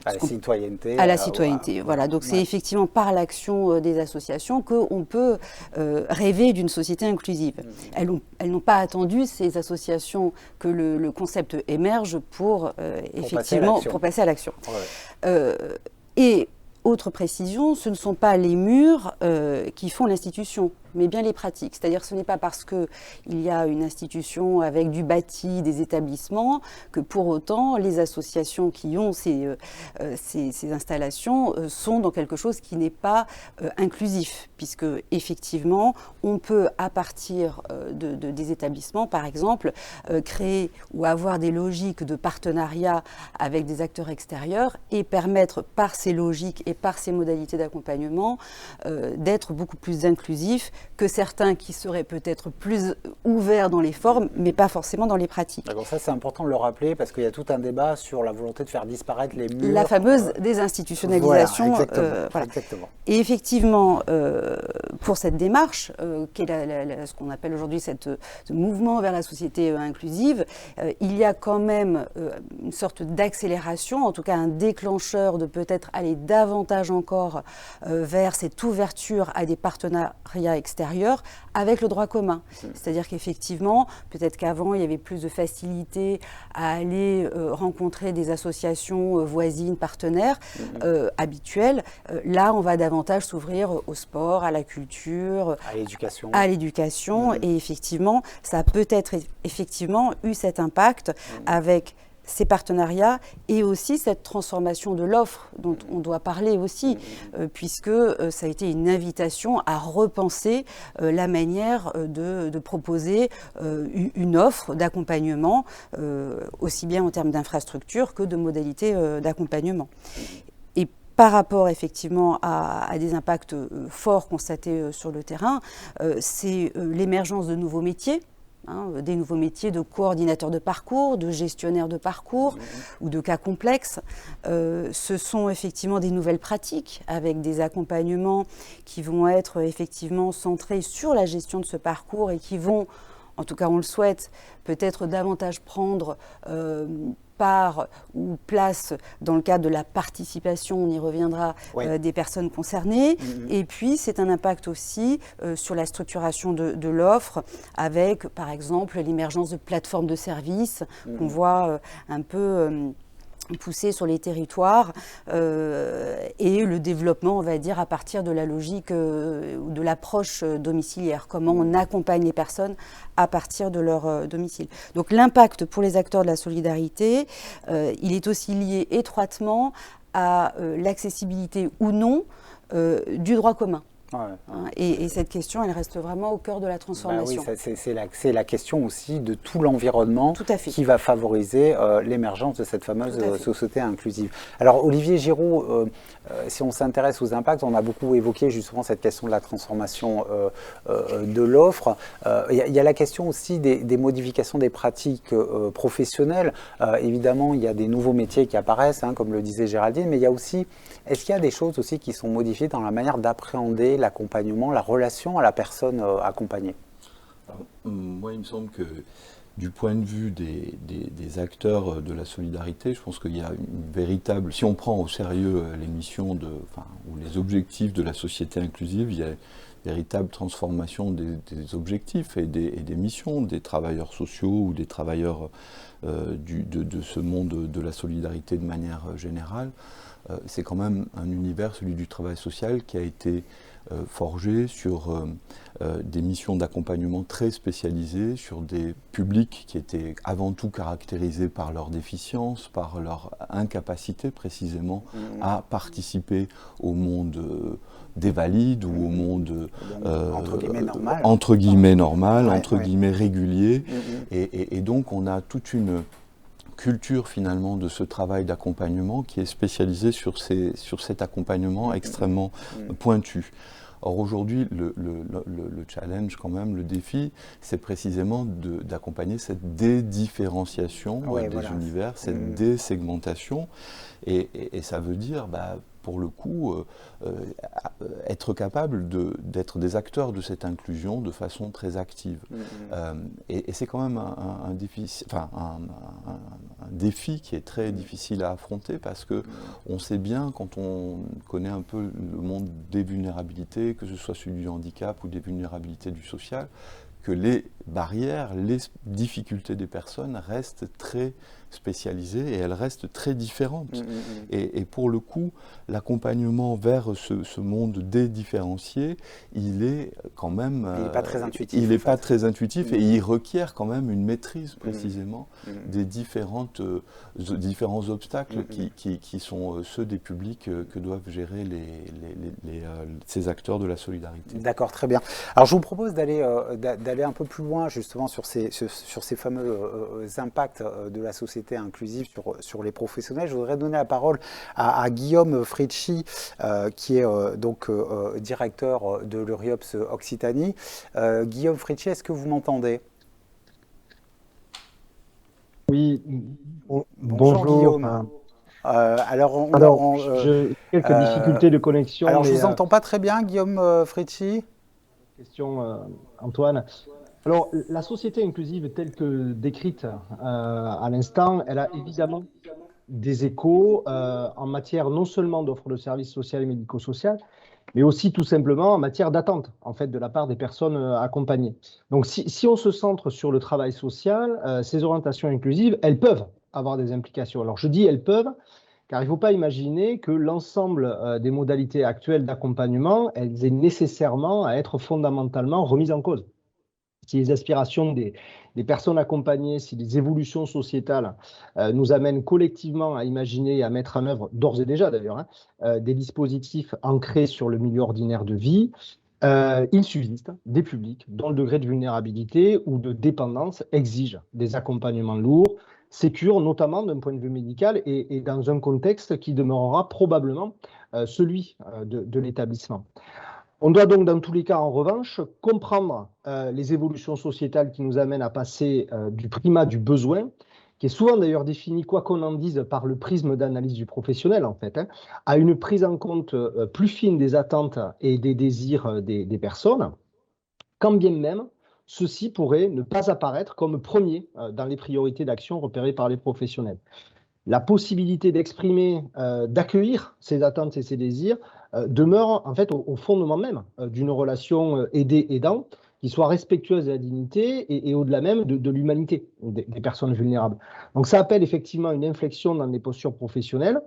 À la citoyenneté. À la citoyenneté, voilà. Donc c'est effectivement par l'action des associations qu'on peut rêver d'une société inclusive. Elles n'ont pas attendu ces associations que le concept émerge pour passer à l'action. Et autre précision, ce ne sont pas les murs qui font l'institution, mais bien les pratiques. C'est-à-dire que ce n'est pas parce qu'il y a une institution avec du bâti, des établissements, que pour autant les associations qui ont ces installations sont dans quelque chose qui n'est pas inclusif, puisque effectivement on peut à partir des établissements, par exemple, créer ou avoir des logiques de partenariat avec des acteurs extérieurs et permettre par ces logiques et par ces modalités d'accompagnement d'être beaucoup plus inclusifs que certains qui seraient peut-être plus ouverts dans les formes, mais pas forcément dans les pratiques. D'accord, ça c'est important de le rappeler parce qu'il y a tout un débat sur la volonté de faire disparaître les murs. La fameuse désinstitutionnalisation. Voilà, exactement. Et effectivement, pour cette démarche, qui est ce qu'on appelle aujourd'hui ce mouvement vers la société inclusive, il y a quand même une sorte d'accélération, en tout cas un déclencheur de peut-être aller davantage encore vers cette ouverture à des partenariats extérieurs avec le droit commun. C'est-à-dire qu'effectivement, peut-être qu'avant, il y avait plus de facilité à aller rencontrer des associations voisines, partenaires habituelles. Là, on va davantage s'ouvrir au sport, à la culture, à l'éducation. Et effectivement, ça a peut-être effectivement eu cet impact avec ces partenariats et aussi cette transformation de l'offre dont on doit parler aussi, puisque ça a été une invitation à repenser la manière de proposer une offre d'accompagnement, aussi bien en termes d'infrastructures que de modalités d'accompagnement. Et par rapport effectivement à des impacts forts constatés sur le terrain, c'est l'émergence de nouveaux métiers. Des nouveaux métiers de coordinateur de parcours, de gestionnaire de parcours ou de cas complexes. Ce sont effectivement des nouvelles pratiques avec des accompagnements qui vont être effectivement centrés sur la gestion de ce parcours et qui vont, en tout cas on le souhaite, peut-être davantage prendre part ou place dans le cadre de la participation, on y reviendra, des personnes concernées. Et puis, c'est un impact aussi sur la structuration de l'offre avec, par exemple, l'émergence de plateformes de services qu'on voit un peu poussé sur les territoires et le développement, on va dire, à partir de la logique ou de l'approche domiciliaire, comment on accompagne les personnes à partir de leur domicile. Donc l'impact pour les acteurs de la solidarité, il est aussi lié étroitement à l'accessibilité ou non du droit commun. Et cette question, elle reste vraiment au cœur de la transformation. C'est la question aussi de tout l'environnement qui va favoriser l'émergence de cette fameuse société inclusive. Alors Olivier Giraud, si on s'intéresse aux impacts, on a beaucoup évoqué justement cette question de la transformation de l'offre. Il y a la question aussi des modifications des pratiques professionnelles. Évidemment, il y a des nouveaux métiers qui apparaissent, comme le disait Géraldine, mais il y a aussi, est-ce qu'il y a des choses aussi qui sont modifiées dans la manière d'appréhender l'accompagnement, la relation à la personne accompagnée? Moi, il me semble que du point de vue des acteurs de la solidarité, je pense qu'il y a une véritable... Si on prend au sérieux les missions ou les objectifs de la société inclusive, il y a une véritable transformation des objectifs et des missions des travailleurs sociaux ou des travailleurs de ce monde de la solidarité de manière générale. C'est quand même un univers, celui du travail social, qui a été forgé sur des missions d'accompagnement très spécialisées, sur des publics qui étaient avant tout caractérisés par leur déficience, par leur incapacité précisément à participer au monde des valides ou au monde entre guillemets normal, entre guillemets régulier. Et donc on a toute une culture finalement de ce travail d'accompagnement qui est spécialisé sur cet accompagnement extrêmement pointu. Or aujourd'hui, le challenge quand même, le défi, c'est précisément d'accompagner cette dédifférenciation des univers, cette désegmentation. Et ça veut dire pour le coup, être capables d'être des acteurs de cette inclusion de façon très active. Et c'est quand même un défi qui est très difficile à affronter parce que on sait bien, quand on connaît un peu le monde des vulnérabilités, que ce soit celui du handicap ou des vulnérabilités du social, que les barrières, les difficultés des personnes restent très spécialisées et elles restent très différentes. Et pour le coup, l'accompagnement vers ce monde dédifférencié, il est quand même... il n'est pas très intuitif. Il n'est pas très intuitif et il requiert quand même une maîtrise précisément des différents obstacles qui sont ceux des publics que doivent gérer ces acteurs de la solidarité. D'accord, très bien. Alors je vous propose d'aller un peu plus loin justement sur ces fameux impacts de la société inclusive sur les professionnels. Je voudrais donner la parole à Guillaume Fritschi, qui est donc directeur de l'Uriops Occitanie. Guillaume Fritschi, est-ce que vous m'entendez? Oui, bonjour Guillaume. J'ai quelques difficultés de connexion. Alors, je ne vous entends pas très bien, Guillaume Fritschi. Question, Antoine. Alors, la société inclusive telle que décrite à l'instant, elle a évidemment des échos en matière non seulement d'offres de services sociaux et médico-sociaux, mais aussi tout simplement en matière d'attente, en fait, de la part des personnes accompagnées. Donc, si on se centre sur le travail social, ces orientations inclusives, elles peuvent avoir des implications. Alors, je dis elles peuvent, car il ne faut pas imaginer que l'ensemble des modalités actuelles d'accompagnement, elles aient nécessairement à être fondamentalement remises en cause. Si les aspirations des personnes accompagnées, si les évolutions sociétales nous amènent collectivement à imaginer et à mettre en œuvre, d'ores et déjà d'ailleurs, des dispositifs ancrés sur le milieu ordinaire de vie, il subsiste des publics dont le degré de vulnérabilité ou de dépendance exige des accompagnements lourds, sécures, notamment d'un point de vue médical et dans un contexte qui demeurera probablement celui de l'établissement. On doit donc, dans tous les cas, en revanche, comprendre les évolutions sociétales qui nous amènent à passer du primat du besoin, qui est souvent d'ailleurs défini, quoi qu'on en dise, par le prisme d'analyse du professionnel, en fait, à une prise en compte plus fine des attentes et des désirs des personnes, quand bien même ceux-ci pourraient ne pas apparaître comme premiers dans les priorités d'action repérées par les professionnels. La possibilité d'exprimer, d'accueillir ces attentes et ces désirs demeure en fait au fondement même d'une relation aidé-aidant qui soit respectueuse de la dignité et au-delà même de l'humanité des personnes vulnérables. Donc ça appelle effectivement une inflexion dans les postures professionnelles,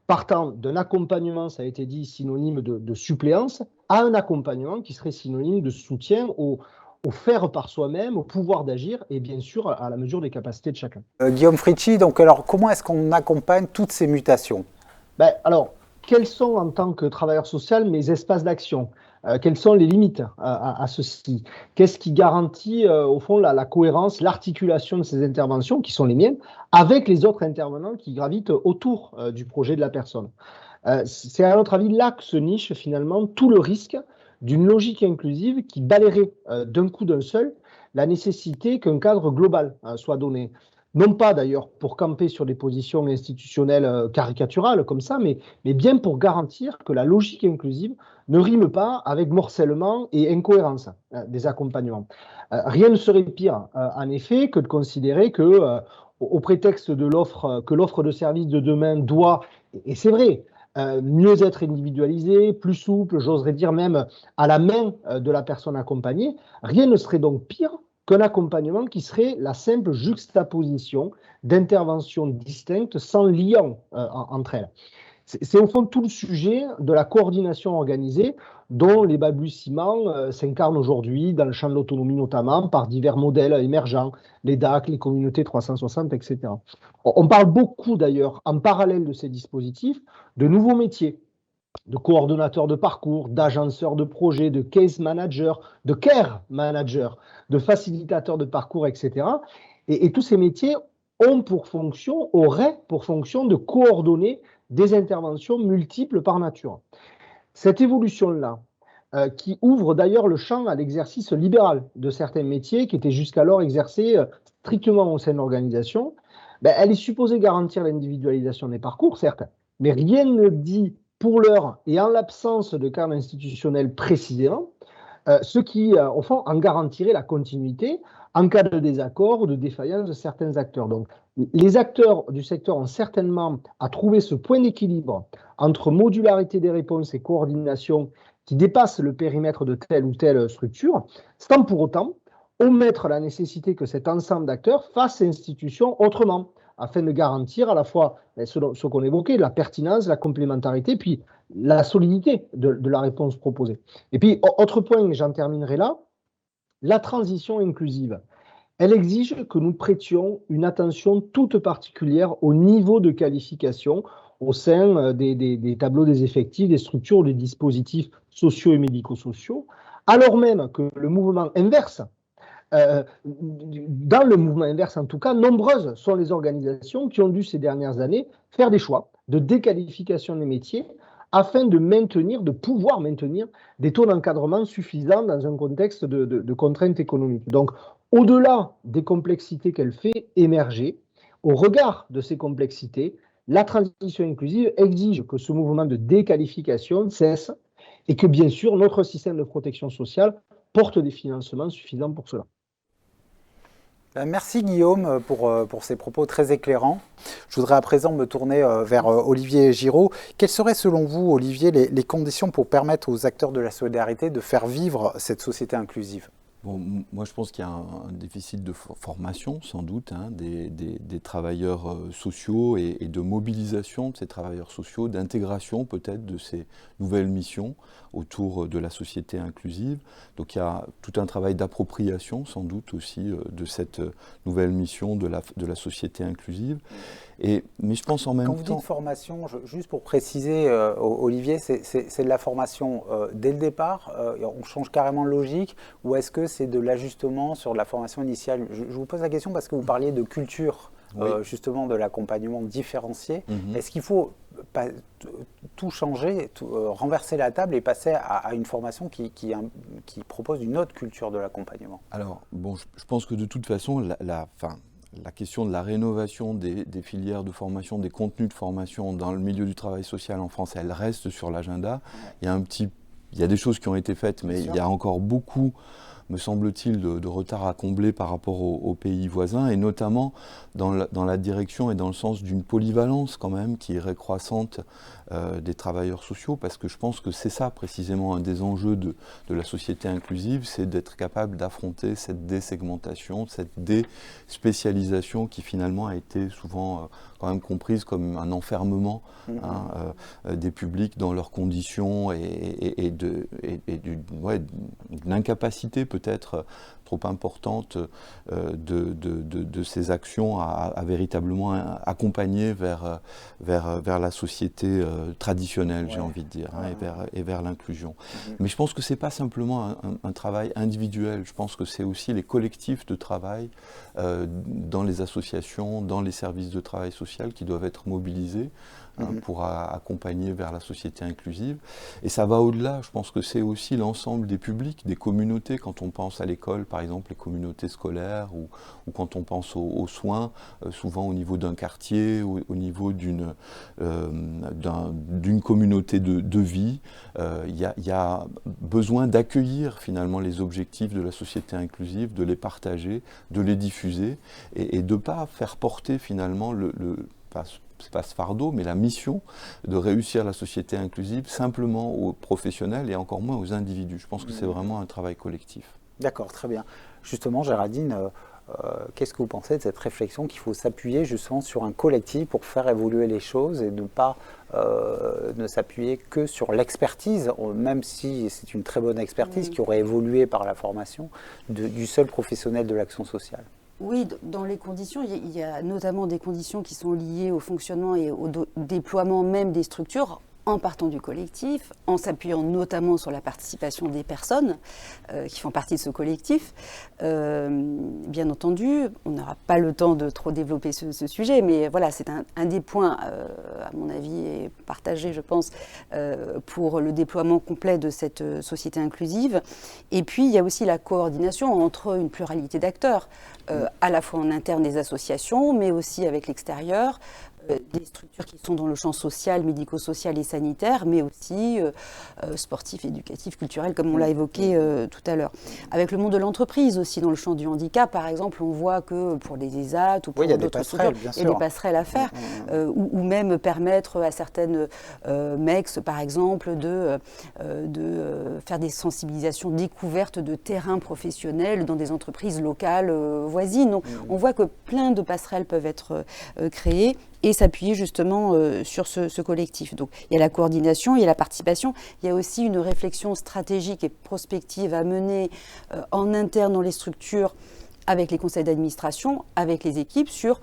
partant d'un accompagnement, ça a été dit, synonyme de suppléance, à un accompagnement qui serait synonyme de soutien au faire par soi-même, au pouvoir d'agir et bien sûr à la mesure des capacités de chacun. Guillaume Fritschi, donc alors comment est-ce qu'on accompagne toutes ces mutations? Alors, quels sont en tant que travailleur social mes espaces d'action? Quelles sont les limites à ceci? Qu'est-ce qui garantit au fond la cohérence, l'articulation de ces interventions qui sont les miennes avec les autres intervenants qui gravitent autour du projet de la personne? C'est à notre avis là que se niche finalement tout le risque d'une logique inclusive qui balayerait d'un coup d'un seul la nécessité qu'un cadre global soit donné. Non pas d'ailleurs pour camper sur des positions institutionnelles caricaturales comme ça, mais bien pour garantir que la logique inclusive ne rime pas avec morcellement et incohérence des accompagnements. Rien ne serait pire, en effet, que de considérer que, au prétexte de que l'offre de services de demain doit, et c'est vrai, mieux être individualisé, plus souple, j'oserais dire même à la main de la personne accompagnée, rien ne serait donc pire qu'un accompagnement qui serait la simple juxtaposition d'interventions distinctes sans lien entre elles. C'est au fond tout le sujet de la coordination organisée dont les balbutiements s'incarnent aujourd'hui dans le champ de l'autonomie notamment par divers modèles émergents, les DAC, les communautés 360, etc. On parle beaucoup d'ailleurs en parallèle de ces dispositifs de nouveaux métiers, de coordonnateurs de parcours, d'agenceurs de projets, de case managers, de care managers, de facilitateurs de parcours, etc. Et tous ces métiers auraient pour fonction de coordonner des interventions multiples par nature. Cette évolution-là, qui ouvre d'ailleurs le champ à l'exercice libéral de certains métiers qui étaient jusqu'alors exercés strictement au sein de l'organisation, elle est supposée garantir l'individualisation des parcours, certes, mais rien ne dit pour l'heure, et en l'absence de cadre institutionnel précisément, ce qui, au fond, en garantirait la continuité en cas de désaccord ou de défaillance de certains acteurs. Donc, les acteurs du secteur ont certainement à trouver ce point d'équilibre entre modularité des réponses et coordination qui dépasse le périmètre de telle ou telle structure, sans pour autant omettre la nécessité que cet ensemble d'acteurs fasse institution autrement, afin de garantir à la fois ce qu'on évoquait, la pertinence, la complémentarité, puis la solidité de la réponse proposée. Et puis, autre point, et j'en terminerai là, la transition inclusive. Elle exige que nous prêtions une attention toute particulière au niveau de qualification au sein des tableaux des effectifs, des structures, des dispositifs sociaux et médico-sociaux, alors même que le mouvement inverse, dans le mouvement inverse en tout cas, nombreuses sont les organisations qui ont dû ces dernières années faire des choix de déqualification des métiers afin de pouvoir maintenir des taux d'encadrement suffisants dans un contexte de contraintes économiques. Donc, au-delà des complexités qu'elle fait émerger, au regard de ces complexités, la transition inclusive exige que ce mouvement de déqualification cesse et que, bien sûr, notre système de protection sociale porte des financements suffisants pour cela. Merci Guillaume pour ces propos très éclairants. Je voudrais à présent me tourner vers Olivier Giraud. Quelles seraient selon vous, Olivier, les conditions pour permettre aux acteurs de la solidarité de faire vivre cette société inclusive ? Bon, moi, je pense qu'il y a un déficit de formation, sans doute, des travailleurs sociaux et de mobilisation de ces travailleurs sociaux, d'intégration peut-être de ces nouvelles missions autour de la société inclusive. Donc il y a tout un travail d'appropriation, sans doute aussi, de cette nouvelle mission de la société inclusive. Mais je pense en même temps... Quand vous dites formation, juste pour préciser, Olivier, c'est de la formation dès le départ, on change carrément de logique, ou est-ce que c'est de l'ajustement sur la formation initiale? Je vous pose la question parce que vous parliez de culture, oui. Justement de l'accompagnement différencié. Est-ce qu'il faut tout changer, renverser la table et passer à une formation qui propose une autre culture de l'accompagnement? Alors, bon, je pense que de toute façon, la question de la rénovation des filières de formation, des contenus de formation dans le milieu du travail social en France, elle reste sur l'agenda. Il y a des choses qui ont été faites, mais il y a encore beaucoup, me semble-t-il, de retard à combler par rapport aux pays voisins, et notamment dans la direction et dans le sens d'une polyvalence quand même qui irait croissante des travailleurs sociaux, parce que je pense que c'est ça précisément un des enjeux de la société inclusive, c'est d'être capable d'affronter cette désegmentation, cette déspécialisation qui finalement a été souvent quand même comprise comme un enfermement des publics dans leurs conditions et d'une incapacité peut-être trop importante de ces actions à véritablement accompagner vers la société traditionnelle, j'ai envie de dire, et vers l'inclusion. Mais je pense que ce n'est pas simplement un travail individuel, je pense que c'est aussi les collectifs de travail dans les associations, dans les services de travail social qui doivent être mobilisés pour accompagner vers la société inclusive. Et ça va au-delà, je pense que c'est aussi l'ensemble des publics, des communautés, quand on pense à l'école, par exemple, les communautés scolaires, ou quand on pense aux soins, souvent au niveau d'un quartier, au niveau d'une communauté de vie. Il y a besoin d'accueillir finalement les objectifs de la société inclusive, de les partager, de les diffuser, et de ne pas faire porter finalement c'est pas ce fardeau, mais la mission de réussir la société inclusive simplement aux professionnels et encore moins aux individus. Je pense que c'est vraiment un travail collectif. D'accord, très bien. Justement, Géraldine, qu'est-ce que vous pensez de cette réflexion qu'il faut s'appuyer justement sur un collectif pour faire évoluer les choses et ne pas ne s'appuyer que sur l'expertise, même si c'est une très bonne expertise qui aurait évolué par la formation du seul professionnel de l'action sociale? Oui, dans les conditions, il y a notamment des conditions qui sont liées au fonctionnement et au déploiement même des structures, en partant du collectif, en s'appuyant notamment sur la participation des personnes qui font partie de ce collectif. Bien entendu, on n'aura pas le temps de trop développer ce sujet, mais voilà, c'est un des points, à mon avis, et partagé, je pense, pour le déploiement complet de cette société inclusive. Et puis, il y a aussi la coordination entre une pluralité d'acteurs, à la fois en interne des associations, mais aussi avec l'extérieur, des structures qui sont dans le champ social, médico-social et sanitaire, mais aussi sportif, éducatif, culturel, comme on l'a évoqué tout à l'heure. Avec le monde de l'entreprise aussi, dans le champ du handicap, par exemple, on voit que pour les ESAT ou pour d'autres structures, il y a des passerelles à faire, ou même permettre à certaines MEX, par exemple, de faire des sensibilisations découvertes de terrains professionnels dans des entreprises locales voisines. Donc, on voit que plein de passerelles peuvent être créées et s'appuyer justement sur ce collectif. Donc il y a la coordination, il y a la participation, il y a aussi une réflexion stratégique et prospective à mener en interne dans les structures avec les conseils d'administration, avec les équipes sur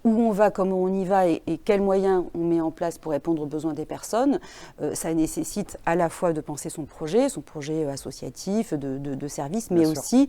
où on va, comment on y va et quels moyens on met en place pour répondre aux besoins des personnes. Ça nécessite à la fois de penser son projet associatif, de service, mais aussi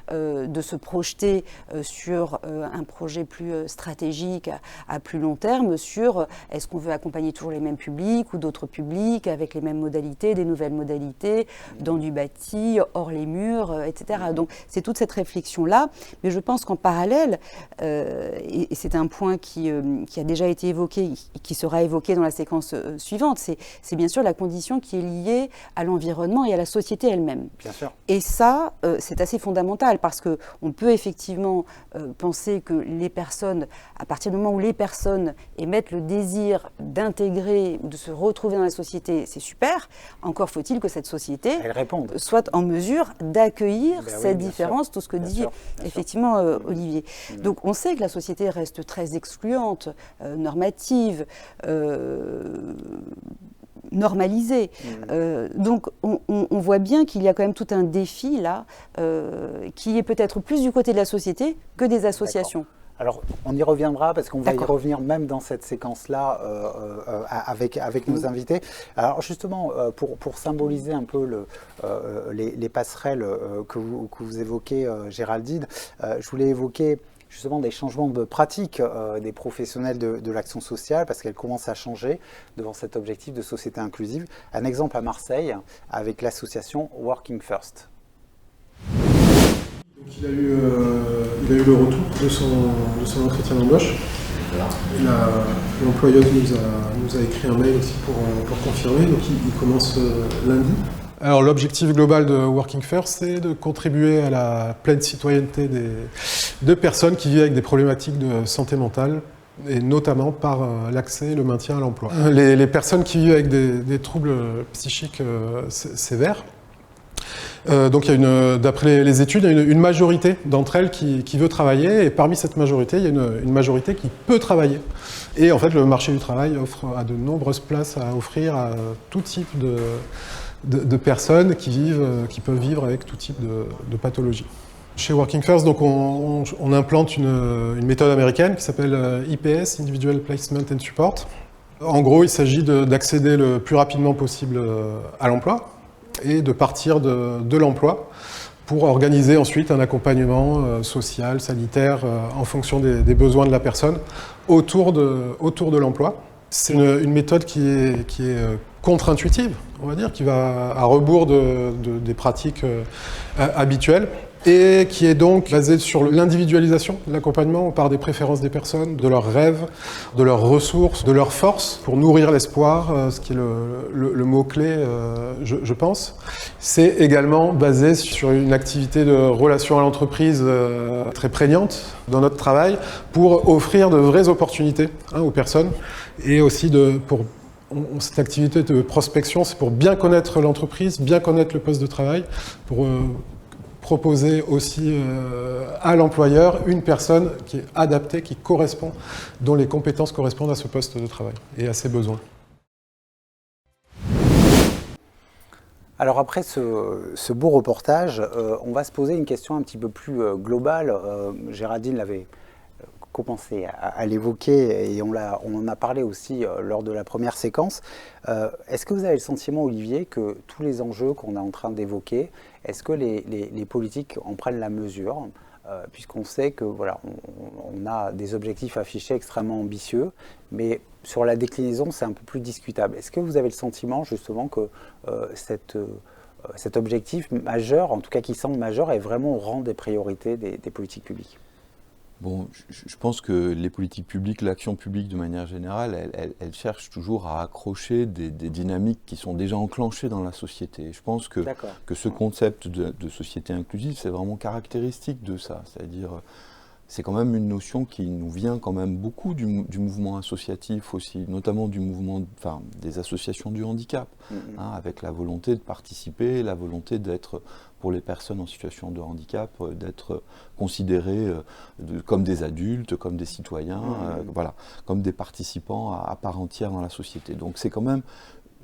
de se projeter sur un projet plus stratégique à plus long terme sur est-ce qu'on veut accompagner toujours les mêmes publics ou d'autres publics avec les mêmes modalités, des nouvelles modalités, dans du bâti, hors les murs, etc. Donc c'est toute cette réflexion-là, mais je pense qu'en parallèle, et c'est un point qui a déjà été évoqué, qui sera évoqué dans la séquence suivante, c'est bien sûr la condition qui est liée à l'environnement et à la société elle-même. Bien sûr. Et ça, c'est assez fondamental parce qu'on peut effectivement penser que les personnes, à partir du moment où les personnes émettent le désir d'intégrer ou de se retrouver dans la société, c'est super. Encore faut-il que cette société soit en mesure d'accueillir cette différence, tout ce que dit effectivement Olivier. Donc on sait que la société reste très excluante, normative, normalisée. Donc on voit bien qu'il y a quand même tout un défi là, qui est peut-être plus du côté de la société que des associations. Alors, on y reviendra parce qu'on va y revenir même dans cette séquence-là avec nos invités. Alors, justement, pour symboliser un peu les passerelles que vous évoquez, Géraldine, je voulais évoquer justement des changements de pratique des professionnels de l'action sociale parce qu'elle commence à changer devant cet objectif de société inclusive. Un exemple à Marseille avec l'association Working First. Donc, il a eu le retour de son entretien d'embauche. L'employeuse nous a écrit un mail aussi pour confirmer, donc il commence lundi. Alors l'objectif global de Working First, c'est de contribuer à la pleine citoyenneté de personnes qui vivent avec des problématiques de santé mentale, et notamment par l'accès et le maintien à l'emploi. Les personnes qui vivent avec des troubles psychiques sévères, donc il y a d'après les études, il y a une majorité d'entre elles qui veut travailler, et parmi cette majorité, il y a une majorité qui peut travailler. Et en fait, le marché du travail a de nombreuses places à offrir à tout type de personnes qui peuvent vivre avec tout type de pathologie. Chez Working First, donc on implante une méthode américaine qui s'appelle IPS, Individual Placement and Support. En gros, il s'agit d'accéder le plus rapidement possible à l'emploi et de partir de l'emploi pour organiser ensuite un accompagnement social, sanitaire, en fonction des besoins de la personne autour de l'emploi. C'est une méthode qui est contre-intuitive, on va dire, qui va à rebours des pratiques habituelles et qui est donc basée sur l'individualisation de l'accompagnement par des préférences des personnes, de leurs rêves, de leurs ressources, de leurs forces pour nourrir l'espoir, ce qui est le mot-clé, je pense. C'est également basé sur une activité de relation à l'entreprise très prégnante dans notre travail pour offrir de vraies opportunités aux personnes et aussi cette activité de prospection, c'est pour bien connaître l'entreprise, bien connaître le poste de travail, pour proposer aussi à l'employeur une personne qui est adaptée, qui correspond, dont les compétences correspondent à ce poste de travail et à ses besoins. Alors après ce beau reportage, on va se poser une question un petit peu plus globale. Géraldine l'avait commencé à l'évoquer et on en a parlé aussi lors de la première séquence. Est-ce que vous avez le sentiment, Olivier, que tous les enjeux qu'on est en train d'évoquer, est-ce que les politiques en prennent la mesure, puisqu'on sait que voilà, on a des objectifs affichés extrêmement ambitieux, mais sur la déclinaison, c'est un peu plus discutable. Est-ce que vous avez le sentiment justement que cet objectif majeur, en tout cas qui semble majeur, est vraiment au rang des priorités des politiques publiques ? Bon, je pense que les politiques publiques, l'action publique de manière générale, elle cherche toujours à accrocher des dynamiques qui sont déjà enclenchées dans la société. Et je pense que ce concept de société inclusive, c'est vraiment caractéristique de ça. C'est-à-dire, c'est quand même une notion qui nous vient quand même beaucoup du mouvement associatif aussi, notamment du mouvement, enfin, des associations du handicap, avec la volonté de participer, la volonté d'être, pour les personnes en situation de handicap, d'être considérées comme des adultes, comme des citoyens, voilà, comme des participants à part entière dans la société. Donc c'est quand même,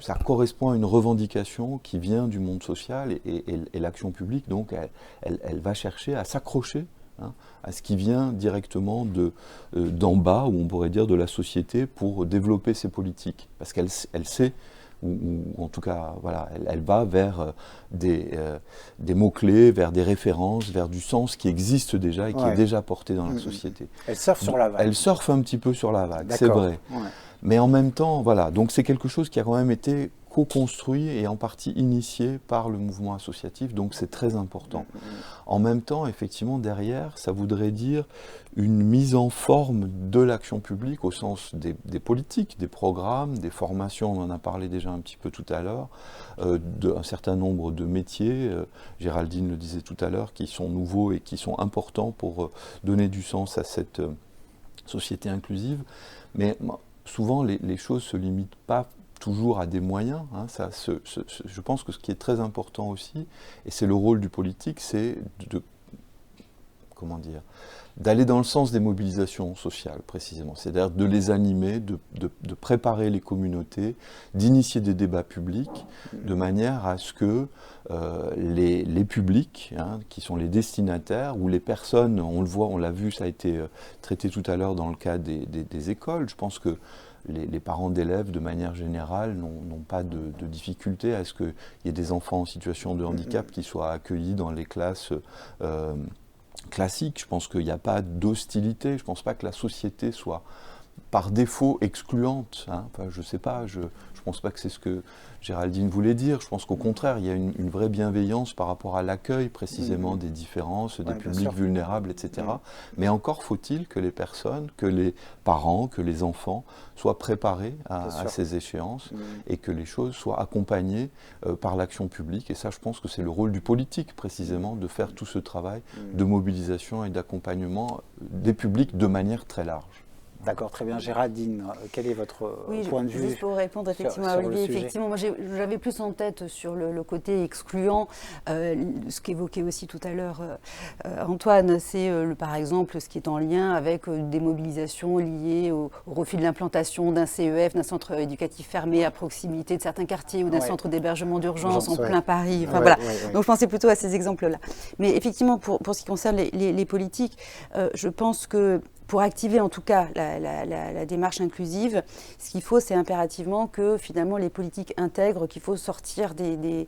ça correspond à une revendication qui vient du monde social et l'action publique, donc elle va chercher à s'accrocher à ce qui vient directement d'en bas, ou on pourrait dire de la société, pour développer ses politiques. Parce qu'elle sait, ou en tout cas, voilà, elle va vers des mots-clés, vers des références, vers du sens qui existe déjà et qui est déjà porté dans la société. Elle surfe sur la vague. Elle surfe un petit peu sur la vague, c'est vrai. Mais en même temps, voilà, donc c'est quelque chose qui a quand même été co-construit et en partie initié par le mouvement associatif, donc c'est très important. En même temps, effectivement, derrière, ça voudrait dire une mise en forme de l'action publique au sens des politiques, des programmes, des formations, on en a parlé déjà un petit peu tout à l'heure, d'un certain nombre de métiers, Géraldine le disait tout à l'heure, qui sont nouveaux et qui sont importants pour donner du sens à cette société inclusive. Mais souvent, les choses ne se limitent pas toujours à des moyens. Je pense que ce qui est très important aussi, et c'est le rôle du politique, c'est d'aller dans le sens des mobilisations sociales, précisément. C'est-à-dire de les animer, de préparer les communautés, d'initier des débats publics, de manière à ce que les publics, qui sont les destinataires, ou les personnes, on le voit, on l'a vu, ça a été traité tout à l'heure dans le cas des écoles. Je pense que les parents d'élèves, de manière générale, n'ont pas de difficulté à ce qu'il y ait des enfants en situation de handicap qui soient accueillis dans les classes classiques. Je pense qu'il n'y a pas d'hostilité. Je ne pense pas que la société soit par défaut excluante. Enfin, je ne sais pas, je ne pense pas que c'est ce que Géraldine voulait dire. Je pense qu'au contraire, il y a une vraie bienveillance par rapport à l'accueil précisément des différences, des publics vulnérables, etc. Mais encore faut-il que les personnes, que les parents, que les enfants soient préparés à ces échéances et que les choses soient accompagnées par l'action publique. Et ça, je pense que c'est le rôle du politique précisément de faire tout ce travail de mobilisation et d'accompagnement des publics de manière très large. D'accord, très bien. Géraldine, quel est votre point de vue? Juste pour répondre effectivement à Olivier, effectivement, moi j'avais plus en tête sur le côté excluant, ce qu'évoquait aussi tout à l'heure Antoine, c'est par exemple ce qui est en lien avec des mobilisations liées au refus de l'implantation d'un CEF, d'un centre éducatif fermé à proximité de certains quartiers ou d'un centre d'hébergement d'urgence en plein Paris. Enfin, voilà. Donc je pensais plutôt à ces exemples-là. Mais effectivement, pour ce qui concerne les politiques, je pense que pour activer en tout cas la démarche inclusive, ce qu'il faut, c'est impérativement que finalement les politiques intègrent qu'il faut sortir des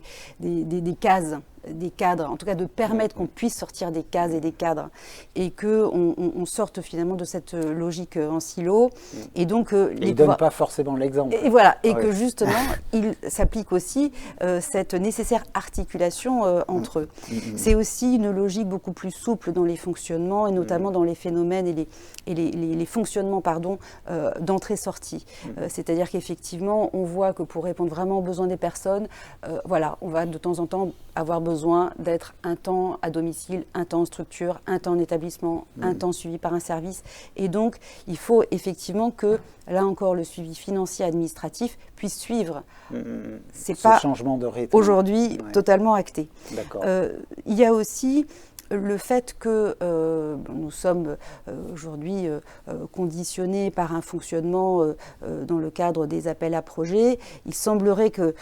cases, des cadres, en tout cas de permettre qu'on puisse sortir des cases et des cadres, et qu'on sorte finalement de cette logique en silo. Et donc, ils ne donnent pas forcément l'exemple. Et voilà, et que justement, il s'applique aussi cette nécessaire articulation entre eux. C'est aussi une logique beaucoup plus souple dans les fonctionnements, et notamment dans les phénomènes et les fonctionnements d'entrée-sortie. C'est-à-dire qu'effectivement, on voit que pour répondre vraiment aux besoins des personnes, voilà, on va de temps en temps avoir besoin d'être un temps à domicile, un temps en structure, un temps en établissement, un temps suivi par un service. Et donc, il faut effectivement que, là encore, le suivi financier administratif puisse suivre. C'est pas changement de rythme aujourd'hui totalement acté. D'accord. Il y a aussi le fait que nous sommes aujourd'hui conditionnés par un fonctionnement dans le cadre des appels à projets, il semblerait que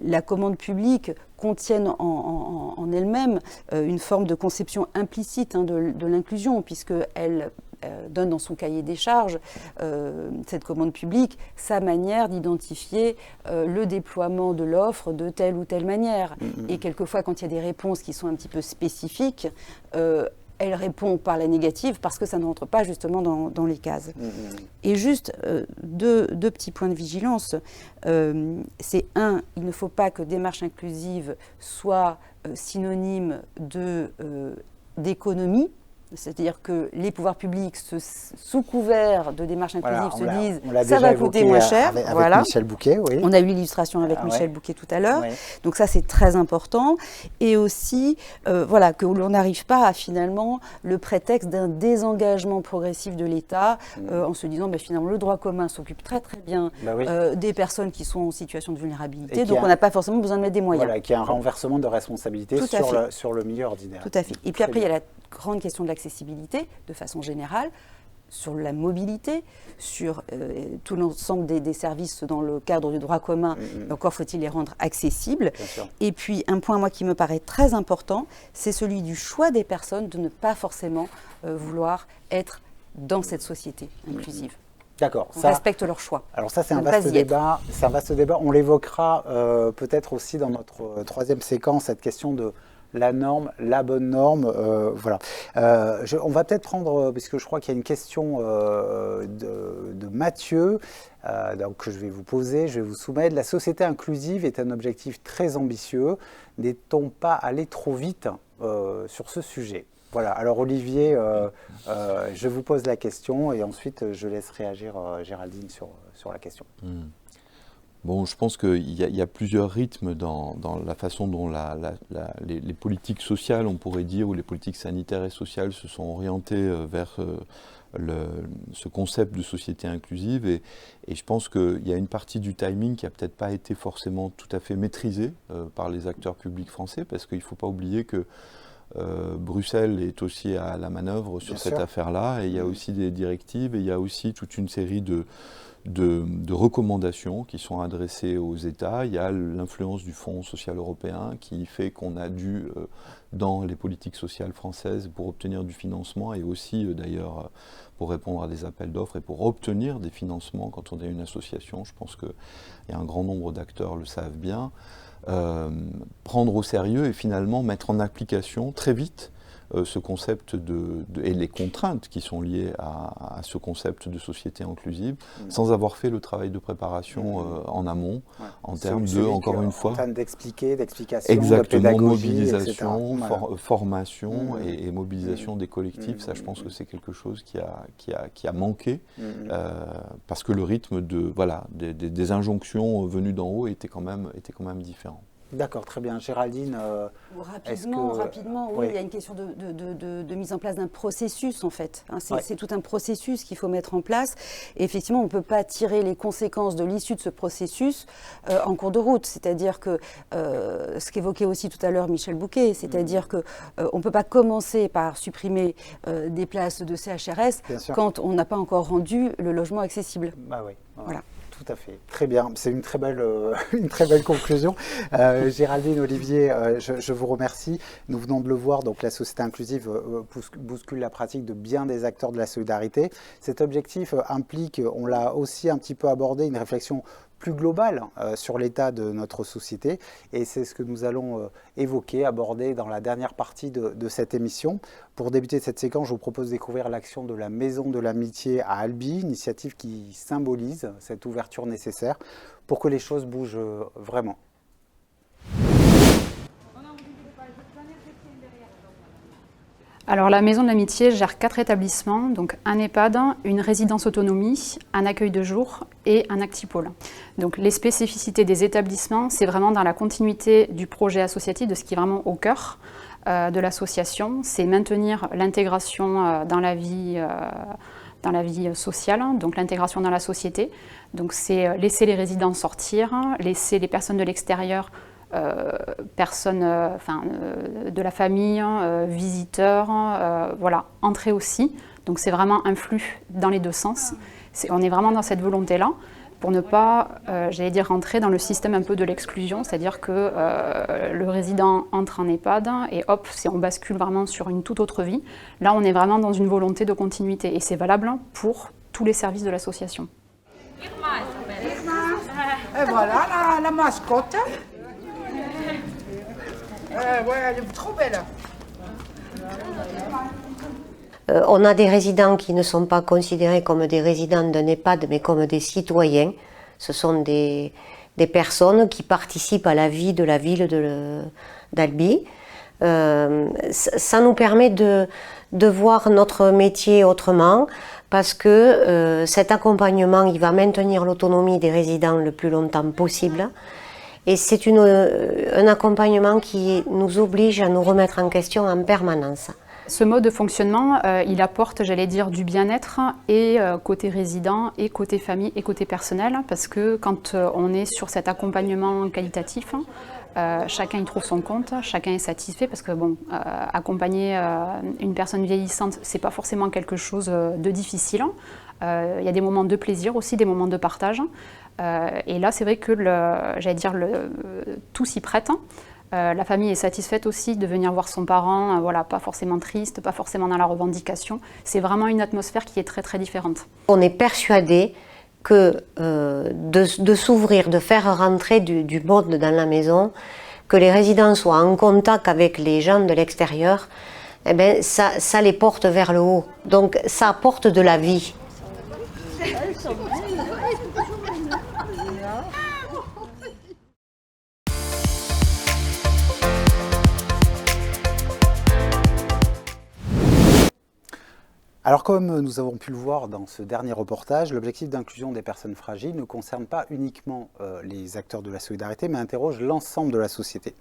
la commande publique contienne en elle-même une forme de conception implicite de l'inclusion, puisqu'elle donne dans son cahier des charges, cette commande publique, sa manière d'identifier le déploiement de l'offre de telle ou telle manière. Et quelquefois, quand il y a des réponses qui sont un petit peu spécifiques, elle répond par la négative parce que ça ne rentre pas justement dans les cases. Et juste deux petits points de vigilance. C'est un, il ne faut pas que démarche inclusive soit synonyme d'économie. C'est-à-dire que les pouvoirs publics, sous couvert de démarches inclusives, se disent ça va coûter moins cher. Avec voilà. Michel Bouquet, oui. On a eu l'illustration avec Michel Bouquet tout à l'heure. Ouais. Donc ça, c'est très important. Et aussi, voilà, que l'on n'arrive pas à finalement le prétexte d'un désengagement progressif de l'État en se disant finalement le droit commun s'occupe très très bien des personnes qui sont en situation de vulnérabilité. Donc on n'a pas forcément besoin de mettre des moyens. Voilà, qu'il y a un renversement de responsabilité sur le milieu ordinaire. Tout à fait. Et puis après, il y a la grande question de l'accessibilité, de façon générale, sur la mobilité, sur tout l'ensemble des services dans le cadre du droit commun. Encore faut-il les rendre accessibles. Et puis, un point, moi, qui me paraît très important, c'est celui du choix des personnes de ne pas forcément vouloir être dans cette société inclusive. D'accord. On respecte leur choix. Alors ça, c'est un vaste débat. C'est un vaste débat. On l'évoquera peut-être aussi dans notre troisième séquence, cette question de la norme, la bonne norme, voilà. On va peut-être prendre, parce que je crois qu'il y a une question de Mathieu, donc, que je vais vous poser, je vais vous soumettre. La société inclusive est un objectif très ambitieux. N'est-on pas allé trop vite sur ce sujet ? Voilà, alors Olivier, je vous pose la question et ensuite je laisse réagir Géraldine sur la question. Bon, je pense qu'il y a plusieurs rythmes dans la façon dont les politiques sociales, on pourrait dire, ou les politiques sanitaires et sociales se sont orientées vers ce concept de société inclusive. Et je pense qu'il y a une partie du timing qui n'a peut-être pas été forcément tout à fait maîtrisée par les acteurs publics français, parce qu'il ne faut pas oublier que Bruxelles est aussi à la manœuvre sur cette affaire-là, et il y a aussi des directives, et il y a aussi toute une série de recommandations qui sont adressées aux États. Il y a l'influence du Fonds social européen qui fait qu'on a dû, dans les politiques sociales françaises, pour obtenir du financement, et aussi d'ailleurs pour répondre à des appels d'offres et pour obtenir des financements quand on est une association, je pense qu'il y a un grand nombre d'acteurs le savent bien, prendre au sérieux et finalement mettre en application très vite ce concept et les contraintes qui sont liées à ce concept de société inclusive, sans avoir fait le travail de préparation en amont, en termes de, encore une fois, en termes d'explication, exactement, de pédagogie, mobilisation, formation et mobilisation des collectifs. Ça, je pense que c'est quelque chose qui a manqué, parce que le rythme des injonctions venues d'en haut était quand même différent. D'accord, très bien. Géraldine, rapidement, oui, il y a une question de mise en place d'un processus, en fait. Hein, c'est tout un processus qu'il faut mettre en place. Et effectivement, on ne peut pas tirer les conséquences de l'issue de ce processus en cours de route. C'est-à-dire que, ce qu'évoquait aussi tout à l'heure Michel Bouquet, c'est-à-dire qu'on ne peut pas commencer par supprimer des places de CHRS quand on n'a pas encore rendu le logement accessible. Bah oui. Voilà. Tout à fait. Très bien. C'est une très belle conclusion. Géraldine, Olivier, je vous remercie. Nous venons de le voir, donc la société inclusive bouscule la pratique de bien des acteurs de la solidarité. Cet objectif implique, on l'a aussi un petit peu abordé, une réflexion plus globale sur l'état de notre société. Et c'est ce que nous allons évoquer, aborder dans la dernière partie de cette émission. Pour débuter cette séquence, je vous propose de découvrir l'action de la Maison de l'Amitié à Albi, initiative qui symbolise cette ouverture nécessaire pour que les choses bougent vraiment. Alors la Maison de l'Amitié gère 4 établissements, donc un EHPAD, une résidence autonomie, un accueil de jour et un actipôle. Donc les spécificités des établissements, c'est vraiment dans la continuité du projet associatif, de ce qui est vraiment au cœur de l'association, c'est maintenir l'intégration dans la vie sociale, donc l'intégration dans la société. Donc c'est laisser les résidents sortir, laisser les personnes de l'extérieur, personnes de la famille, visiteurs, voilà, entrer aussi. Donc c'est vraiment un flux dans les deux sens. On est vraiment dans cette volonté-là pour ne pas, rentrer dans le système un peu de l'exclusion, c'est-à-dire que le résident entre en EHPAD et hop, on bascule vraiment sur une toute autre vie. Là, on est vraiment dans une volonté de continuité et c'est valable pour tous les services de l'association. Et voilà la mascotte. Ouais, elle est trop belle. On a des résidents qui ne sont pas considérés comme des résidents d'un EHPAD, mais comme des citoyens. Ce sont des personnes qui participent à la vie de la ville d'Albi. ça nous permet de voir notre métier autrement, parce que cet accompagnement, il va maintenir l'autonomie des résidents le plus longtemps possible. Et c'est un accompagnement qui nous oblige à nous remettre en question en permanence. Ce mode de fonctionnement, il apporte, j'allais dire, du bien-être et côté résident, et côté famille, et côté personnel, parce que quand on est sur cet accompagnement qualitatif, chacun y trouve son compte, chacun est satisfait, parce que bon, accompagner une personne vieillissante, c'est pas forcément quelque chose de difficile. Il y a des moments de plaisir aussi, des moments de partage. Et là, c'est vrai que, j'allais dire, tout s'y prête. La famille est satisfaite aussi de venir voir son parent, voilà, pas forcément triste, pas forcément dans la revendication. C'est vraiment une atmosphère qui est très très différente. On est persuadé que de s'ouvrir, de faire rentrer du monde dans la maison, que les résidents soient en contact avec les gens de l'extérieur, eh ben, ça les porte vers le haut. Donc ça apporte de la vie. Alors comme nous avons pu le voir dans ce dernier reportage, l'objectif d'inclusion des personnes fragiles ne concerne pas uniquement les acteurs de la solidarité, mais interroge l'ensemble de la société.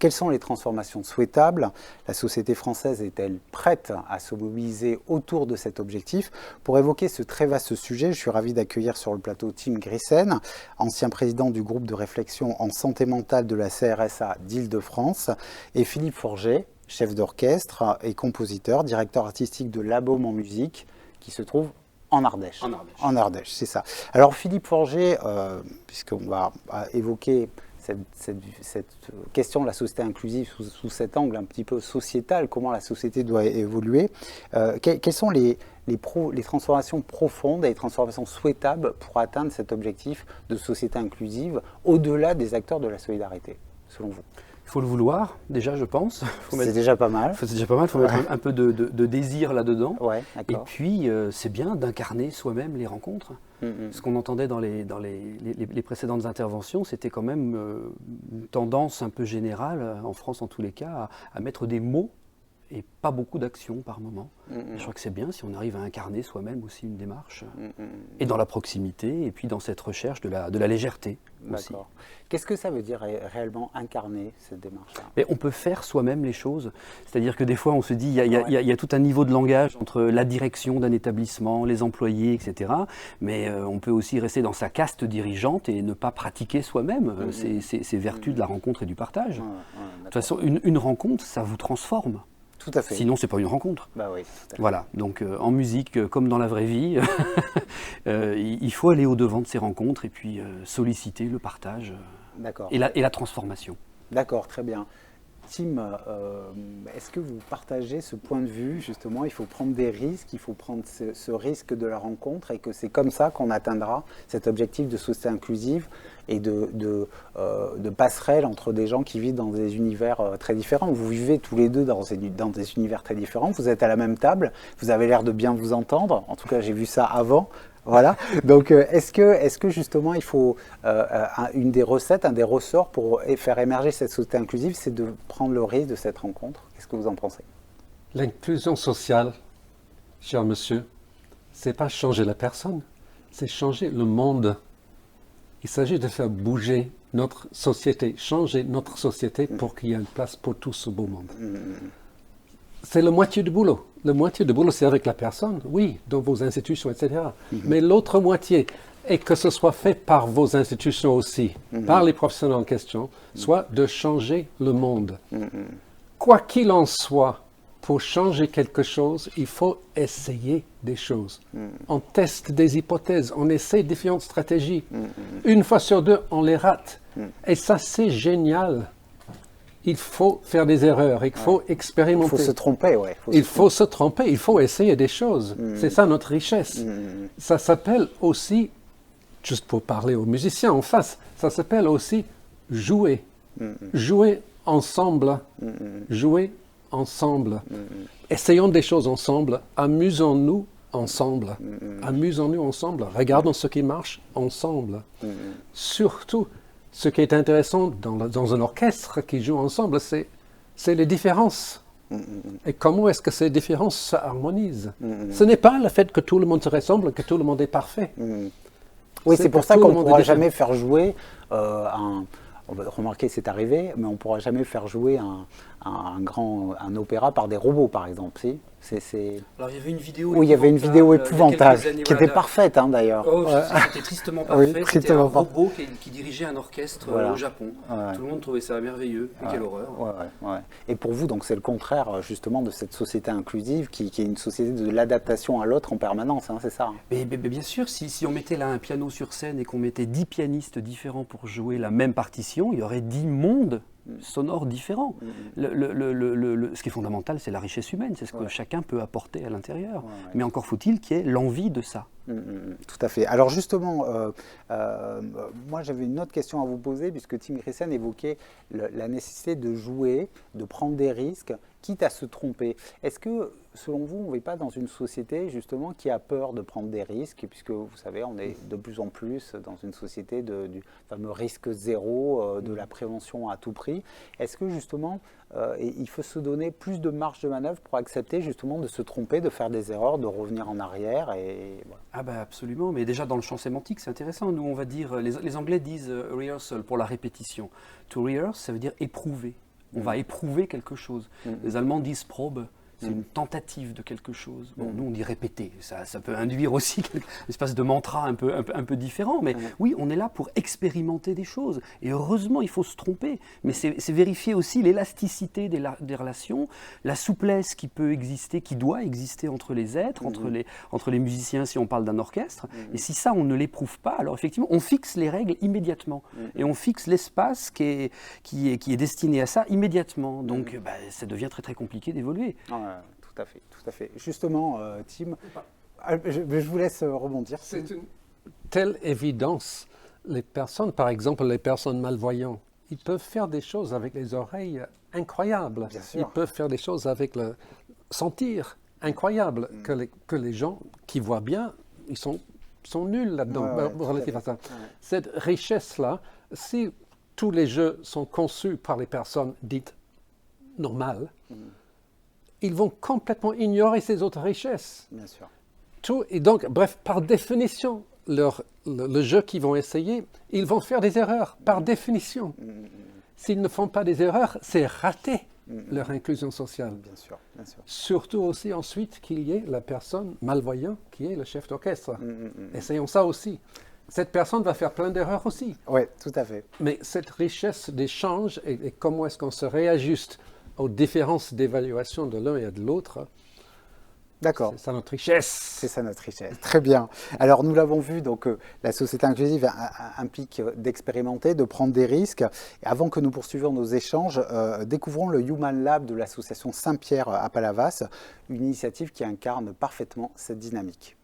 Quelles sont les transformations souhaitables? La société française est-elle prête à se mobiliser autour de cet objectif? Pour évoquer ce très vaste sujet, je suis ravi d'accueillir sur le plateau Tim Grissen, ancien président du groupe de réflexion en santé mentale de la CRSA d'Île-de-France, et Philippe Forget, chef d'orchestre et compositeur, directeur artistique de l'Abaume en musique, qui se trouve en Ardèche. En Ardèche, c'est ça. Alors Philippe Forget, puisqu'on va évoquer cette question de la société inclusive sous cet angle un petit peu sociétal, comment la société doit évoluer, quelles sont les transformations profondes et les transformations souhaitables pour atteindre cet objectif de société inclusive au-delà des acteurs de la solidarité, selon vous? Il faut le vouloir, déjà, je pense. C'est déjà pas mal. C'est déjà pas mal, il faut mettre un peu de désir là-dedans. Ouais, et puis, c'est bien d'incarner soi-même les rencontres. Ce qu'on entendait dans les précédentes interventions, c'était quand même une tendance un peu générale, en France en tous les cas, à mettre des mots et pas beaucoup d'actions par moment. Je crois que c'est bien si on arrive à incarner soi-même aussi une démarche, et dans la proximité, et puis dans cette recherche de la légèreté aussi. D'accord. Qu'est-ce que ça veut dire réellement incarner cette démarche-là? Mais on peut faire soi-même les choses. C'est-à-dire que des fois, on se dit, il y a tout un niveau de langage entre la direction d'un établissement, les employés, etc. Mais on peut aussi rester dans sa caste dirigeante et ne pas pratiquer soi-même ces vertus de la rencontre et du partage. De toute façon, une rencontre, ça vous transforme. Tout à fait. Sinon, c'est pas une rencontre. Bah oui, tout à fait. Voilà. Donc, en musique, comme dans la vraie vie, il faut aller au-devant de ces rencontres et puis solliciter le partage et la transformation. D'accord, très bien. Tim, est-ce que vous partagez ce point de vue, justement, il faut prendre des risques, il faut prendre ce risque de la rencontre et que c'est comme ça qu'on atteindra cet objectif de société inclusive et de passerelle entre des gens qui vivent dans des univers très différents. Vous vivez tous les deux dans des univers très différents, vous êtes à la même table, vous avez l'air de bien vous entendre, en tout cas j'ai vu ça avant. Voilà. Donc, est-ce que justement, il faut une des recettes, un des ressorts pour faire émerger cette société inclusive, c'est de prendre le risque de cette rencontre? Qu'est-ce que vous en pensez? L'inclusion sociale, cher monsieur, c'est pas changer la personne, c'est changer le monde. Il s'agit de faire bouger notre société, changer notre société pour qu'il y ait une place pour tout ce beau monde. C'est la moitié du boulot. La moitié du boulot, c'est avec la personne, oui, dans vos institutions, etc. Mais l'autre moitié, et que ce soit fait par vos institutions aussi, par les professionnels en question, soit de changer le monde. Quoi qu'il en soit, pour changer quelque chose, il faut essayer des choses. On teste des hypothèses, on essaie différentes stratégies. Une fois sur deux, on les rate. Et ça, c'est génial. Il faut faire des erreurs, il faut expérimenter. Il faut se tromper, oui. Il faut se tromper, il faut essayer des choses. C'est ça notre richesse. Ça s'appelle aussi, juste pour parler aux musiciens en face, ça s'appelle aussi jouer. Jouer ensemble. Jouer ensemble. Essayons des choses ensemble. Amusons-nous ensemble. Amusons-nous ensemble. Regardons ce qui marche ensemble. Surtout, ce qui est intéressant dans un orchestre qui joue ensemble, c'est c'est les différences. Et comment est-ce que ces différences s'harmonisent? Ce n'est pas le fait que tout le monde se ressemble, que tout le monde est parfait. Oui, c'est pour ça qu'on ne pourra jamais faire jouer on va remarquer, c'est arrivé, mais on ne pourra jamais faire jouer un opéra par des robots, par exemple. Si Alors il y avait une vidéo. Oui, il y avait une vidéo épouvantable, qui était parfaite d'ailleurs. Oh, c'était tristement parfait. Oui, c'était un robot qui dirigeait un orchestre au Japon. Tout le monde trouvait ça merveilleux. Et quelle horreur. Et pour vous, donc, c'est le contraire justement de cette société inclusive qui est une société de l'adaptation à l'autre en permanence, hein, c'est ça? Mais bien sûr, si on mettait là un piano sur scène et qu'on mettait 10 pianistes différents pour jouer la même partition, il y aurait 10 mondes sonores différents. Ce qui est fondamental, c'est la richesse humaine, c'est ce que chacun peut apporter à l'intérieur. Mais encore faut-il qu'il y ait l'envie de ça. Tout à fait. Alors justement, moi j'avais une autre question à vous poser, puisque Tim Christian évoquait la nécessité de jouer, de prendre des risques, quitte à se tromper. Est-ce que, selon vous, on ne vit pas dans une société justement qui a peur de prendre des risques, puisque vous savez, on est de plus en plus dans une société du fameux risque zéro, de la prévention à tout prix. Est-ce que justement, il faut se donner plus de marge de manœuvre pour accepter justement de se tromper, de faire des erreurs, de revenir en arrière voilà. Ah bah absolument, mais déjà dans le champ sémantique, c'est intéressant. Nous, on va dire, les Anglais disent rehearsal pour la répétition. To rehearse, ça veut dire éprouver. On va éprouver quelque chose. Les Allemands disent Probe, c'est une tentative de quelque chose. Bon, nous, on dit répéter. Ça peut induire aussi une espèce de mantra un peu différent. Mais oui, on est là pour expérimenter des choses. Et heureusement, il faut se tromper. Mais c'est vérifier aussi l'élasticité des relations, la souplesse qui peut exister, qui doit exister entre les êtres, entre les musiciens, si on parle d'un orchestre. Et si ça, on ne l'éprouve pas, alors effectivement, on fixe les règles immédiatement. Et on fixe l'espace qui est destiné à ça immédiatement. Donc, ça devient très, très compliqué d'évoluer. Tout à fait. Justement, Tim, je vous laisse rebondir. C'est une telle évidence. Les personnes, par exemple, les personnes malvoyantes, ils peuvent faire des choses avec les oreilles incroyables. Ils peuvent faire des choses avec le sentir incroyable que les gens qui voient bien, ils sont nuls là-dedans, relatif à ça. Cette richesse-là, si tous les jeux sont conçus par les personnes dites normales, ils vont complètement ignorer ces autres richesses. Bien sûr. Et donc, bref, par définition, le jeu qu'ils vont essayer, ils vont faire des erreurs, par définition. S'ils ne font pas des erreurs, c'est raté, leur inclusion sociale. Bien sûr, bien sûr. Surtout aussi ensuite qu'il y ait la personne malvoyante qui est le chef d'orchestre. Essayons ça aussi. Cette personne va faire plein d'erreurs aussi. Oui, tout à fait. Mais cette richesse d'échange et comment est-ce qu'on se réajuste aux différences d'évaluation de l'un et de l'autre. D'accord. C'est ça notre richesse. C'est ça notre richesse. Très bien. Alors nous l'avons vu, donc la société inclusive implique d'expérimenter, de prendre des risques. Et avant que nous poursuivions nos échanges, découvrons le Human Lab de l'association Saint-Pierre à Palavas, une initiative qui incarne parfaitement cette dynamique.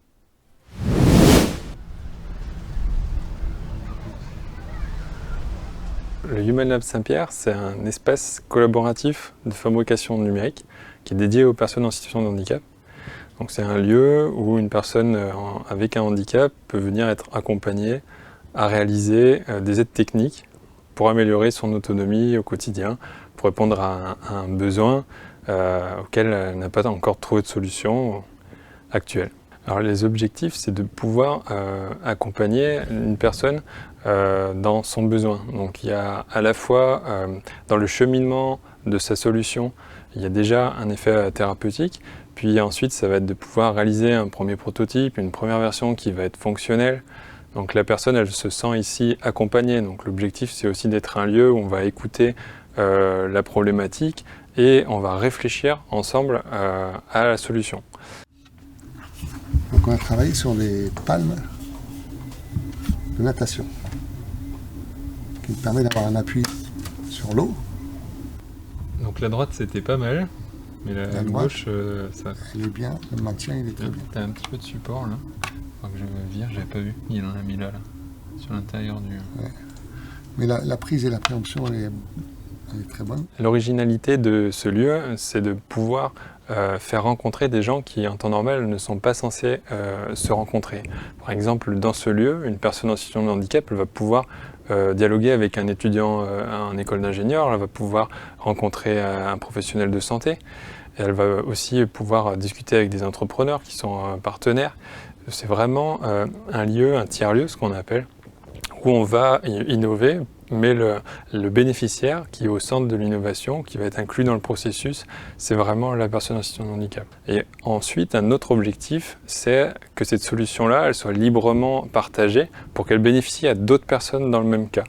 Le Human Lab Saint-Pierre, c'est un espace collaboratif de fabrication numérique qui est dédié aux personnes en situation de handicap. Donc c'est un lieu où une personne avec un handicap peut venir être accompagnée à réaliser des aides techniques pour améliorer son autonomie au quotidien, pour répondre à un besoin auquel elle n'a pas encore trouvé de solution actuelle. Alors les objectifs, c'est de pouvoir accompagner une personne dans son besoin. Donc il y a à la fois dans le cheminement de sa solution, il y a déjà un effet thérapeutique, puis ensuite ça va être de pouvoir réaliser un premier prototype, une première version qui va être fonctionnelle. Donc la personne, elle se sent ici accompagnée. Donc l'objectif, c'est aussi d'être un lieu où on va écouter la problématique et on va réfléchir ensemble à la solution. Donc on a travaillé sur des palmes de natation qui me permet d'avoir un appui sur l'eau. Donc la droite c'était pas mal, mais la gauche ça... Elle est bien, le maintien il est très bien. T'as un petit peu de support là, faut que je vire, j'avais pas vu, il en a mis là, sur l'intérieur du... Ouais. Mais la prise et la préemption elle est très bonne. L'originalité de ce lieu, c'est de pouvoir faire rencontrer des gens qui en temps normal ne sont pas censés se rencontrer. Par exemple, dans ce lieu, une personne en situation de handicap elle va pouvoir dialoguer avec un étudiant en école d'ingénieur, elle va pouvoir rencontrer un professionnel de santé, et elle va aussi pouvoir discuter avec des entrepreneurs qui sont partenaires. C'est vraiment un lieu, un tiers-lieu, ce qu'on appelle, où on va innover, mais le bénéficiaire qui est au centre de l'innovation, qui va être inclus dans le processus, c'est vraiment la personne en situation de handicap. Et ensuite, un autre objectif, c'est que cette solution-là, elle soit librement partagée pour qu'elle bénéficie à d'autres personnes dans le même cas.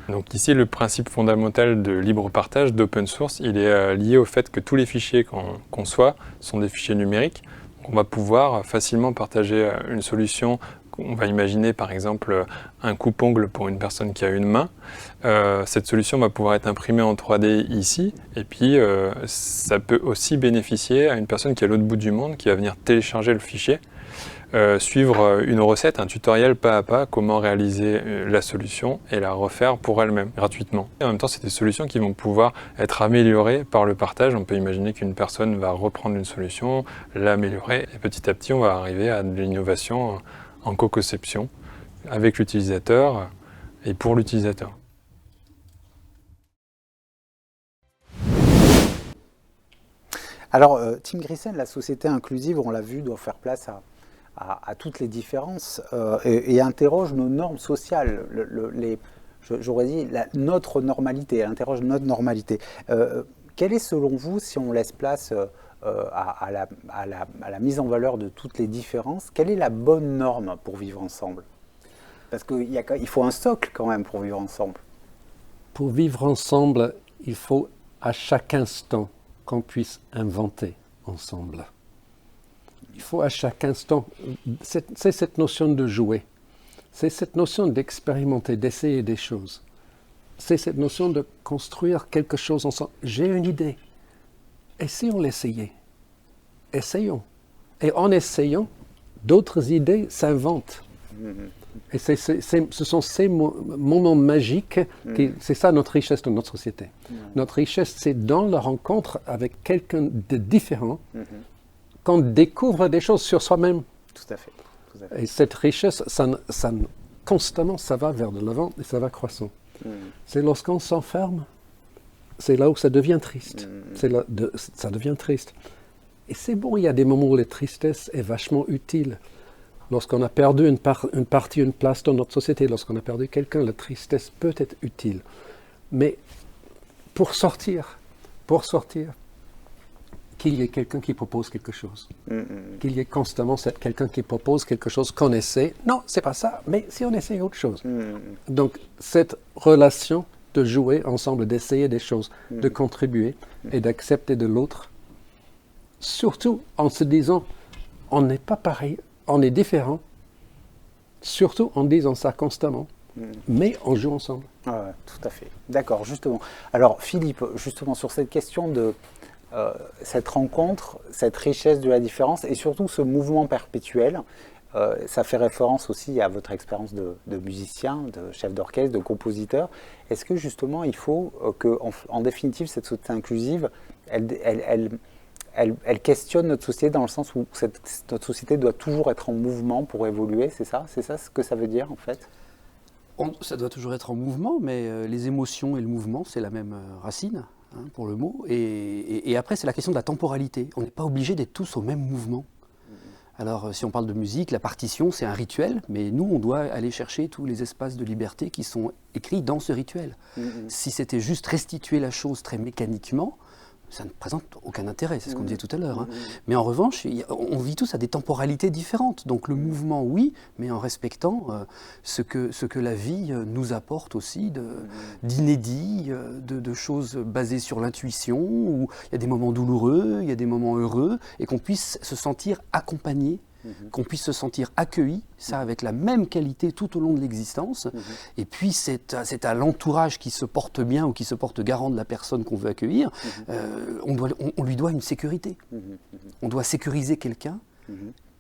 Donc ici, le principe fondamental de libre partage, d'open source, il est lié au fait que tous les fichiers qu'on conçoit sont des fichiers numériques. On va pouvoir facilement partager une solution. On va imaginer par exemple un coupe-ongle pour une personne qui a une main. Cette solution va pouvoir être imprimée en 3D ici, et puis ça peut aussi bénéficier à une personne qui est à l'autre bout du monde, qui va venir télécharger le fichier, suivre une recette, un tutoriel pas à pas, comment réaliser la solution et la refaire pour elle-même, gratuitement. Et en même temps, c'est des solutions qui vont pouvoir être améliorées par le partage. On peut imaginer qu'une personne va reprendre une solution, l'améliorer, et petit à petit, on va arriver à de l'innovation en co-conception avec l'utilisateur et pour l'utilisateur. Alors, Tim Grissen, la société inclusive, on l'a vu, doit faire place à toutes les différences et interroge nos normes sociales, j'aurais dit notre normalité, elle interroge notre normalité. Quelle est selon vous, si on laisse place à la mise en valeur de toutes les différences, quelle est la bonne norme pour vivre ensemble? Parce qu'il faut un socle quand même pour vivre ensemble. Pour vivre ensemble, il faut à chaque instant qu'on puisse inventer ensemble. Il faut à chaque instant, c'est cette notion de jouer, c'est cette notion d'expérimenter, d'essayer des choses. C'est cette notion de construire quelque chose ensemble. J'ai une idée. Essayons l'essayer. Essayons. Et en essayant, d'autres idées s'inventent. Et ce sont ces moments magiques, c'est ça notre richesse de notre société. Notre richesse, c'est dans la rencontre avec quelqu'un de différent, qu'on découvre des choses sur soi-même. Tout à fait. Tout à fait. Et cette richesse, constamment, ça va vers de l'avant et ça va croissant. C'est lorsqu'on s'enferme, c'est là où ça devient triste. Ça devient triste. Et c'est bon, il y a des moments où la tristesse est vachement utile. Lorsqu'on a perdu une partie, une place dans notre société, lorsqu'on a perdu quelqu'un, la tristesse peut être utile. Mais pour sortir, qu'il y ait quelqu'un qui propose quelque chose. Qu'il y ait constamment quelqu'un qui propose quelque chose qu'on essaie. Non, c'est pas ça, mais si on essaie autre chose. Donc, cette relation de jouer ensemble, d'essayer des choses, de contribuer et d'accepter de l'autre, surtout en se disant, on n'est pas pareil, on est différent, surtout en disant ça constamment, mais on joue ensemble. Ah ouais, tout à fait. D'accord, justement. Alors, Philippe, justement, sur cette question de cette rencontre, cette richesse de la différence et surtout ce mouvement perpétuel, ça fait référence aussi à votre expérience de musicien, de chef d'orchestre, de compositeur. Est-ce que justement il faut en définitive cette société inclusive, elle questionne notre société dans le sens où notre société doit toujours être en mouvement pour évoluer, c'est ça ce que ça veut dire en fait? Ça doit toujours être en mouvement, mais les émotions et le mouvement, c'est la même racine. Pour le mot, et après c'est la question de la temporalité. On n'est pas obligé d'être tous au même mouvement. Alors si on parle de musique, la partition c'est un rituel, mais nous on doit aller chercher tous les espaces de liberté qui sont écrits dans ce rituel. Si c'était juste restituer la chose très mécaniquement, ça ne présente aucun intérêt, c'est ce qu'on disait tout à l'heure. Mais en revanche, on vit tous à des temporalités différentes. Donc le mouvement, oui, mais en respectant ce que la vie nous apporte aussi d'inédit, de choses basées sur l'intuition, où il y a des moments douloureux, il y a des moments heureux, et qu'on puisse se sentir accompagné, qu'on puisse se sentir accueilli, ça avec la même qualité tout au long de l'existence. Et puis c'est à l'entourage qui se porte bien ou qui se porte garant de la personne qu'on veut accueillir, on lui doit une sécurité. On doit sécuriser quelqu'un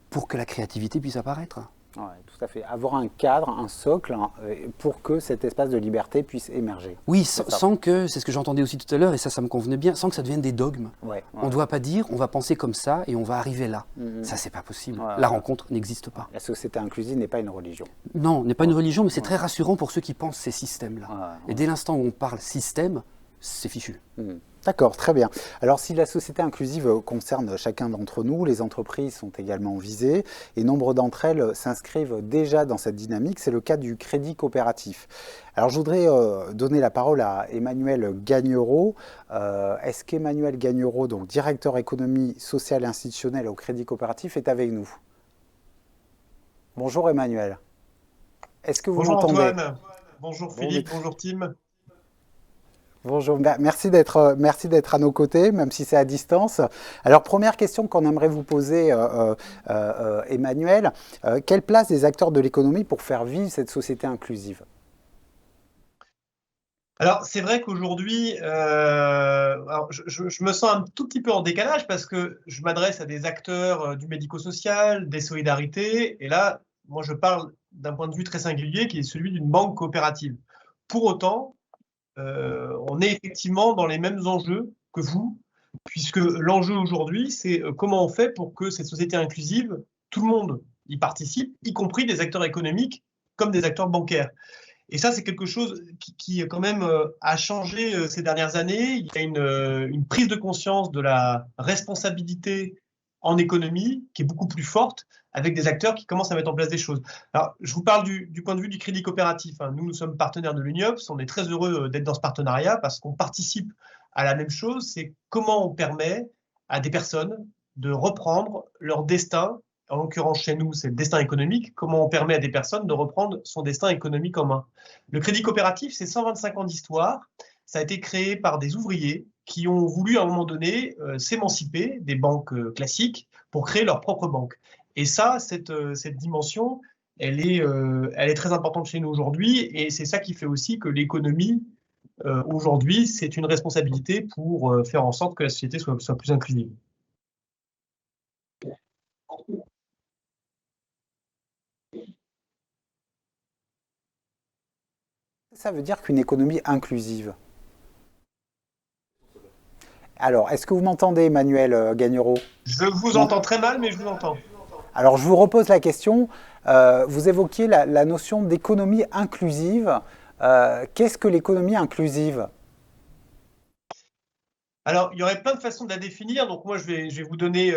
pour que la créativité puisse apparaître. Ouais, tout à fait. Avoir un cadre, un socle, pour que cet espace de liberté puisse émerger. Oui, sans que, c'est ce que j'entendais aussi tout à l'heure, et ça me convenait bien, sans que ça devienne des dogmes. Ouais. On ne doit pas dire, on va penser comme ça et on va arriver là. Ça, c'est pas possible. La rencontre n'existe pas. La société inclusive n'est pas une religion. Non, n'est pas une religion, mais c'est très rassurant pour ceux qui pensent ces systèmes-là. Et dès l'instant où on parle système, c'est fichu. D'accord, très bien. Alors si la société inclusive concerne chacun d'entre nous, les entreprises sont également visées et nombre d'entre elles s'inscrivent déjà dans cette dynamique. C'est le cas du crédit coopératif. Alors je voudrais donner la parole à Emmanuel Gagnereau. Est-ce qu'Emmanuel Gagnereau, donc directeur économie sociale et institutionnelle au crédit coopératif, est avec nous? Bonjour Emmanuel. Est-ce que vous m'entendez? Bonjour Antoine. Bonjour Philippe, bonjour Tim. Bonjour, merci d'être à nos côtés, même si c'est à distance. Alors, première question qu'on aimerait vous poser, Emmanuel, quelle place des acteurs de l'économie pour faire vivre cette société inclusive? Alors, c'est vrai qu'aujourd'hui, je me sens un tout petit peu en décalage parce que je m'adresse à des acteurs du médico-social, des solidarités, et là, moi, je parle d'un point de vue très singulier qui est celui d'une banque coopérative. Pour autant, on est effectivement dans les mêmes enjeux que vous, puisque l'enjeu aujourd'hui, c'est comment on fait pour que cette société inclusive, tout le monde y participe, y compris des acteurs économiques comme des acteurs bancaires. Et ça, c'est quelque chose qui quand même a changé ces dernières années. Il y a une prise de conscience de la responsabilité en économie qui est beaucoup plus forte, avec des acteurs qui commencent à mettre en place des choses. Alors, je vous parle du point de vue du crédit coopératif. Nous sommes partenaires de l'UNIOPS. On est très heureux d'être dans ce partenariat parce qu'on participe à la même chose. C'est comment on permet à des personnes de reprendre leur destin. En l'occurrence, chez nous, c'est le destin économique. Comment on permet à des personnes de reprendre son destin économique en main. Le crédit coopératif, c'est 125 ans d'histoire. Ça a été créé par des ouvriers qui ont voulu à un moment donné s'émanciper des banques classiques pour créer leur propre banque. Et ça, cette dimension, elle est très importante chez nous aujourd'hui, et c'est ça qui fait aussi que l'économie, aujourd'hui, c'est une responsabilité pour faire en sorte que la société soit plus inclusive. Ça veut dire qu'une économie inclusive. Alors, est-ce que vous m'entendez, Emmanuel Gagnereau? Je vous entends très mal, mais je vous entends. Alors, je vous repose la question. Vous évoquiez la notion d'économie inclusive. Qu'est-ce que l'économie inclusive? Alors, il y aurait plein de façons de la définir. Donc, moi, je vais vous donner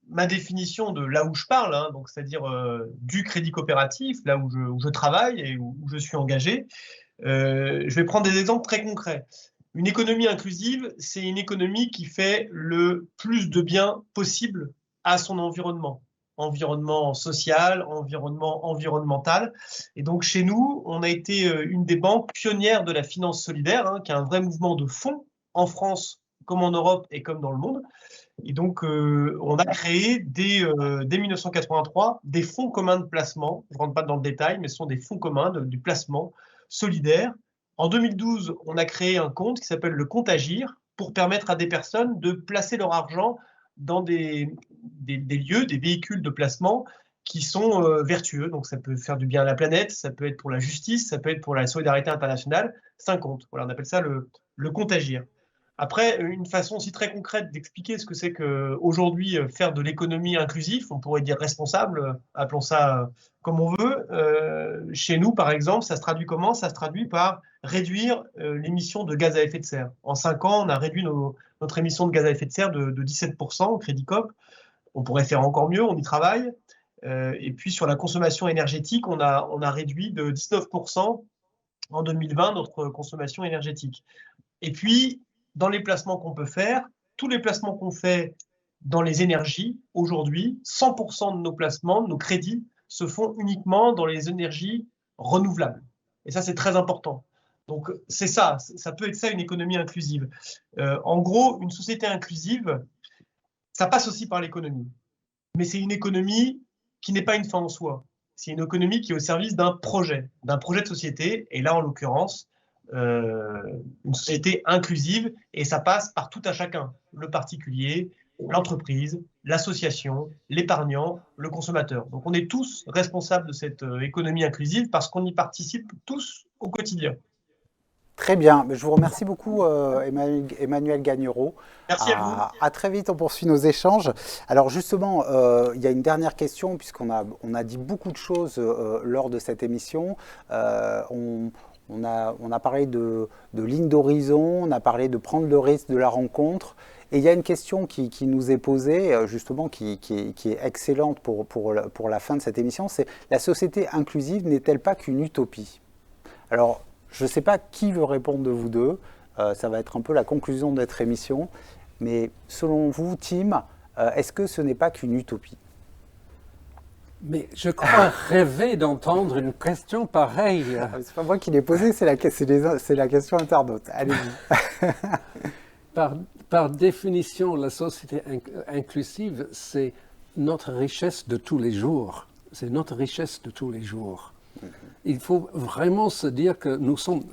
ma définition de là où je parle, donc c'est-à-dire du crédit coopératif, là où je travaille et où je suis engagé. Je vais prendre des exemples très concrets. Une économie inclusive, c'est une économie qui fait le plus de bien possible à son environnement. Environnement social, environnement environnemental. Et donc, chez nous, on a été une des banques pionnières de la finance solidaire, qui est un vrai mouvement de fonds en France, comme en Europe et comme dans le monde. Et donc, on a créé dès 1983 des fonds communs de placement. Je ne rentre pas dans le détail, mais ce sont des fonds communs du placement solidaire. En 2012, on a créé un compte qui s'appelle le compte Agir pour permettre à des personnes de placer leur argent dans des lieux, des véhicules de placement qui sont vertueux. Donc, ça peut faire du bien à la planète, ça peut être pour la justice, ça peut être pour la solidarité internationale. C'est un compte. Voilà, on appelle ça le compte Agir. Après, une façon aussi très concrète d'expliquer ce que c'est qu'aujourd'hui, faire de l'économie inclusive, on pourrait dire responsable, appelons ça comme on veut. Chez nous, par exemple, ça se traduit comment? Ça se traduit par réduire l'émission de gaz à effet de serre. En 5 ans, on a réduit notre émission de gaz à effet de serre de 17% au Crédit Coop. On pourrait faire encore mieux, on y travaille. Et puis, sur la consommation énergétique, on a réduit de 19% en 2020 notre consommation énergétique. Et puis, dans les placements qu'on peut faire, tous les placements qu'on fait dans les énergies, aujourd'hui, 100% de nos placements, de nos crédits, se font uniquement dans les énergies renouvelables. Et ça, c'est très important. Donc, c'est ça peut être ça une économie inclusive. En gros, une société inclusive, ça passe aussi par l'économie. Mais c'est une économie qui n'est pas une fin en soi. C'est une économie qui est au service d'un projet de société. Et là, en l'occurrence, une société inclusive, et ça passe par tout à chacun, le particulier, l'entreprise, l'association, l'épargnant, le consommateur. Donc on est tous responsables de cette économie inclusive parce qu'on y participe tous au quotidien. Très bien, je vous remercie beaucoup Emmanuel Gagnereau. Merci à vous. À très vite, on poursuit nos échanges. Alors justement, il y a une dernière question puisqu'on a dit beaucoup de choses lors de cette émission. On a parlé de ligne d'horizon, on a parlé de prendre le risque de la rencontre. Et il y a une question qui nous est posée, justement, qui est excellente pour la fin de cette émission, c'est la société inclusive n'est-elle pas qu'une utopie? Alors, je ne sais pas qui veut répondre de vous deux, ça va être un peu la conclusion de notre émission, mais selon vous, Tim, est-ce que ce n'est pas qu'une utopie? Mais je crois rêver d'entendre une question pareille. C'est pas moi qui l'ai posée, c'est la question internaute. Allez-y. Par définition, la société inclusive, c'est notre richesse de tous les jours. C'est notre richesse de tous les jours. Il faut vraiment se dire que nous sommes,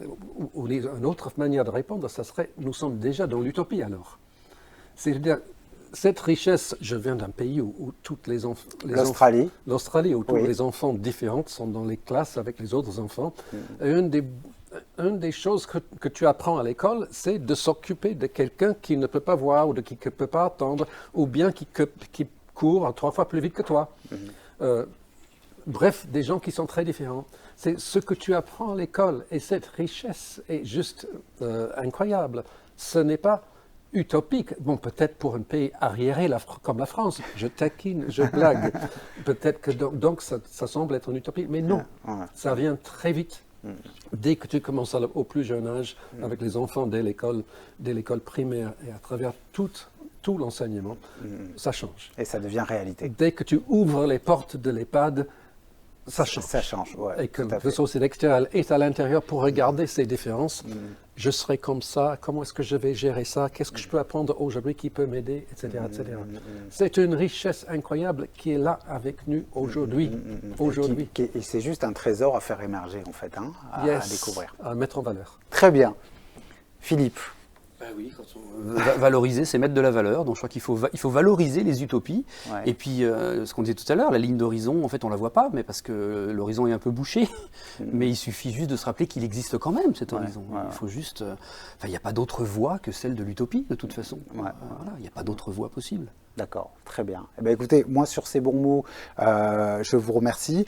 ou une autre manière de répondre, ça serait, nous sommes déjà dans l'utopie alors. C'est-à-dire, cette richesse, je viens d'un pays où toutes les enfants... L'Australie. L'Australie, où tous Oui. les enfants différents sont dans les classes avec les autres enfants. Et une des choses que tu apprends à l'école, c'est de s'occuper de quelqu'un qui ne peut pas voir ou qui ne peut pas attendre, ou bien qui court 3 fois plus vite que toi. Bref, des gens qui sont très différents. C'est ce que tu apprends à l'école. Et cette richesse est juste incroyable. Ce n'est pas utopique. Bon, peut-être pour un pays arriéré comme la France. Je taquine, je blague. Peut-être que donc ça semble être une utopie. Mais non, ça vient très vite. Dès que tu commences au plus jeune âge, avec les enfants dès l'école primaire et à travers tout l'enseignement, ça change. Et ça devient réalité. Dès que tu ouvres les portes de l'EHPAD, ça change. Ça change, ouais. Et que la société extérieure est à l'intérieur pour regarder ces différences. Je serai comme ça, comment est-ce que je vais gérer ça, qu'est-ce que je peux apprendre aujourd'hui qui peut m'aider, etc. etc. C'est une richesse incroyable qui est là avec nous aujourd'hui. Et c'est juste un trésor à faire émerger, en fait, hein, à découvrir. À mettre en valeur. Très bien. Philippe. Ben oui, quand on valoriser, c'est mettre de la valeur. Donc je crois qu'il faut valoriser les utopies. Ouais. Et puis, ce qu'on disait tout à l'heure, la ligne d'horizon, en fait, on ne la voit pas, mais parce que l'horizon est un peu bouché. Mais il suffit juste de se rappeler qu'il existe quand même, cet horizon. Il faut juste... il n'y a pas d'autre voie que celle de l'utopie, de toute façon. Voilà, il n'y a pas d'autre voie possible. D'accord, très bien. Eh bien, écoutez, moi, sur ces bons mots, je vous remercie.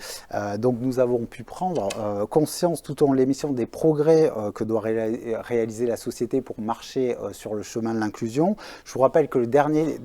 Donc, nous avons pu prendre conscience tout au long de l'émission des progrès que doit réaliser la société pour marcher sur le chemin de l'inclusion. Je vous rappelle que le dernier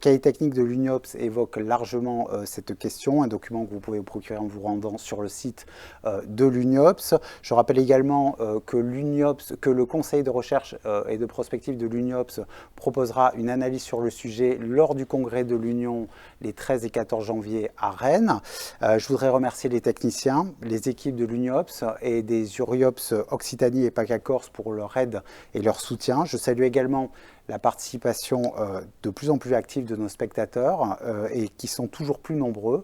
cahier technique de l'UNIOPS évoque largement cette question, un document que vous pouvez vous procurer en vous rendant sur le site de l'UNIOPS. Je rappelle également que le conseil de recherche et de prospective de l'UNIOPS proposera une analyse sur le sujet lors du congrès de l'Union les 13 et 14 janvier à Rennes. Je voudrais remercier les techniciens, les équipes de l'UNIOPS et des URIOPS Occitanie et PACA Corse pour leur aide et leur soutien. Je salue également la participation de plus en plus active de nos spectateurs et qui sont toujours plus nombreux.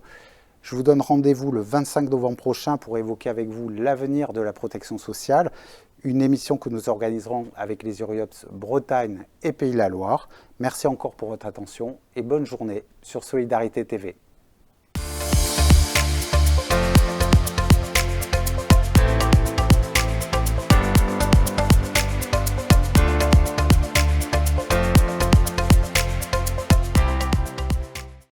Je vous donne rendez-vous le 25 novembre prochain pour évoquer avec vous l'avenir de la protection sociale, une émission que nous organiserons avec les URIOPS Bretagne et Pays de la Loire. Merci encore pour votre attention et bonne journée sur Solidarité TV.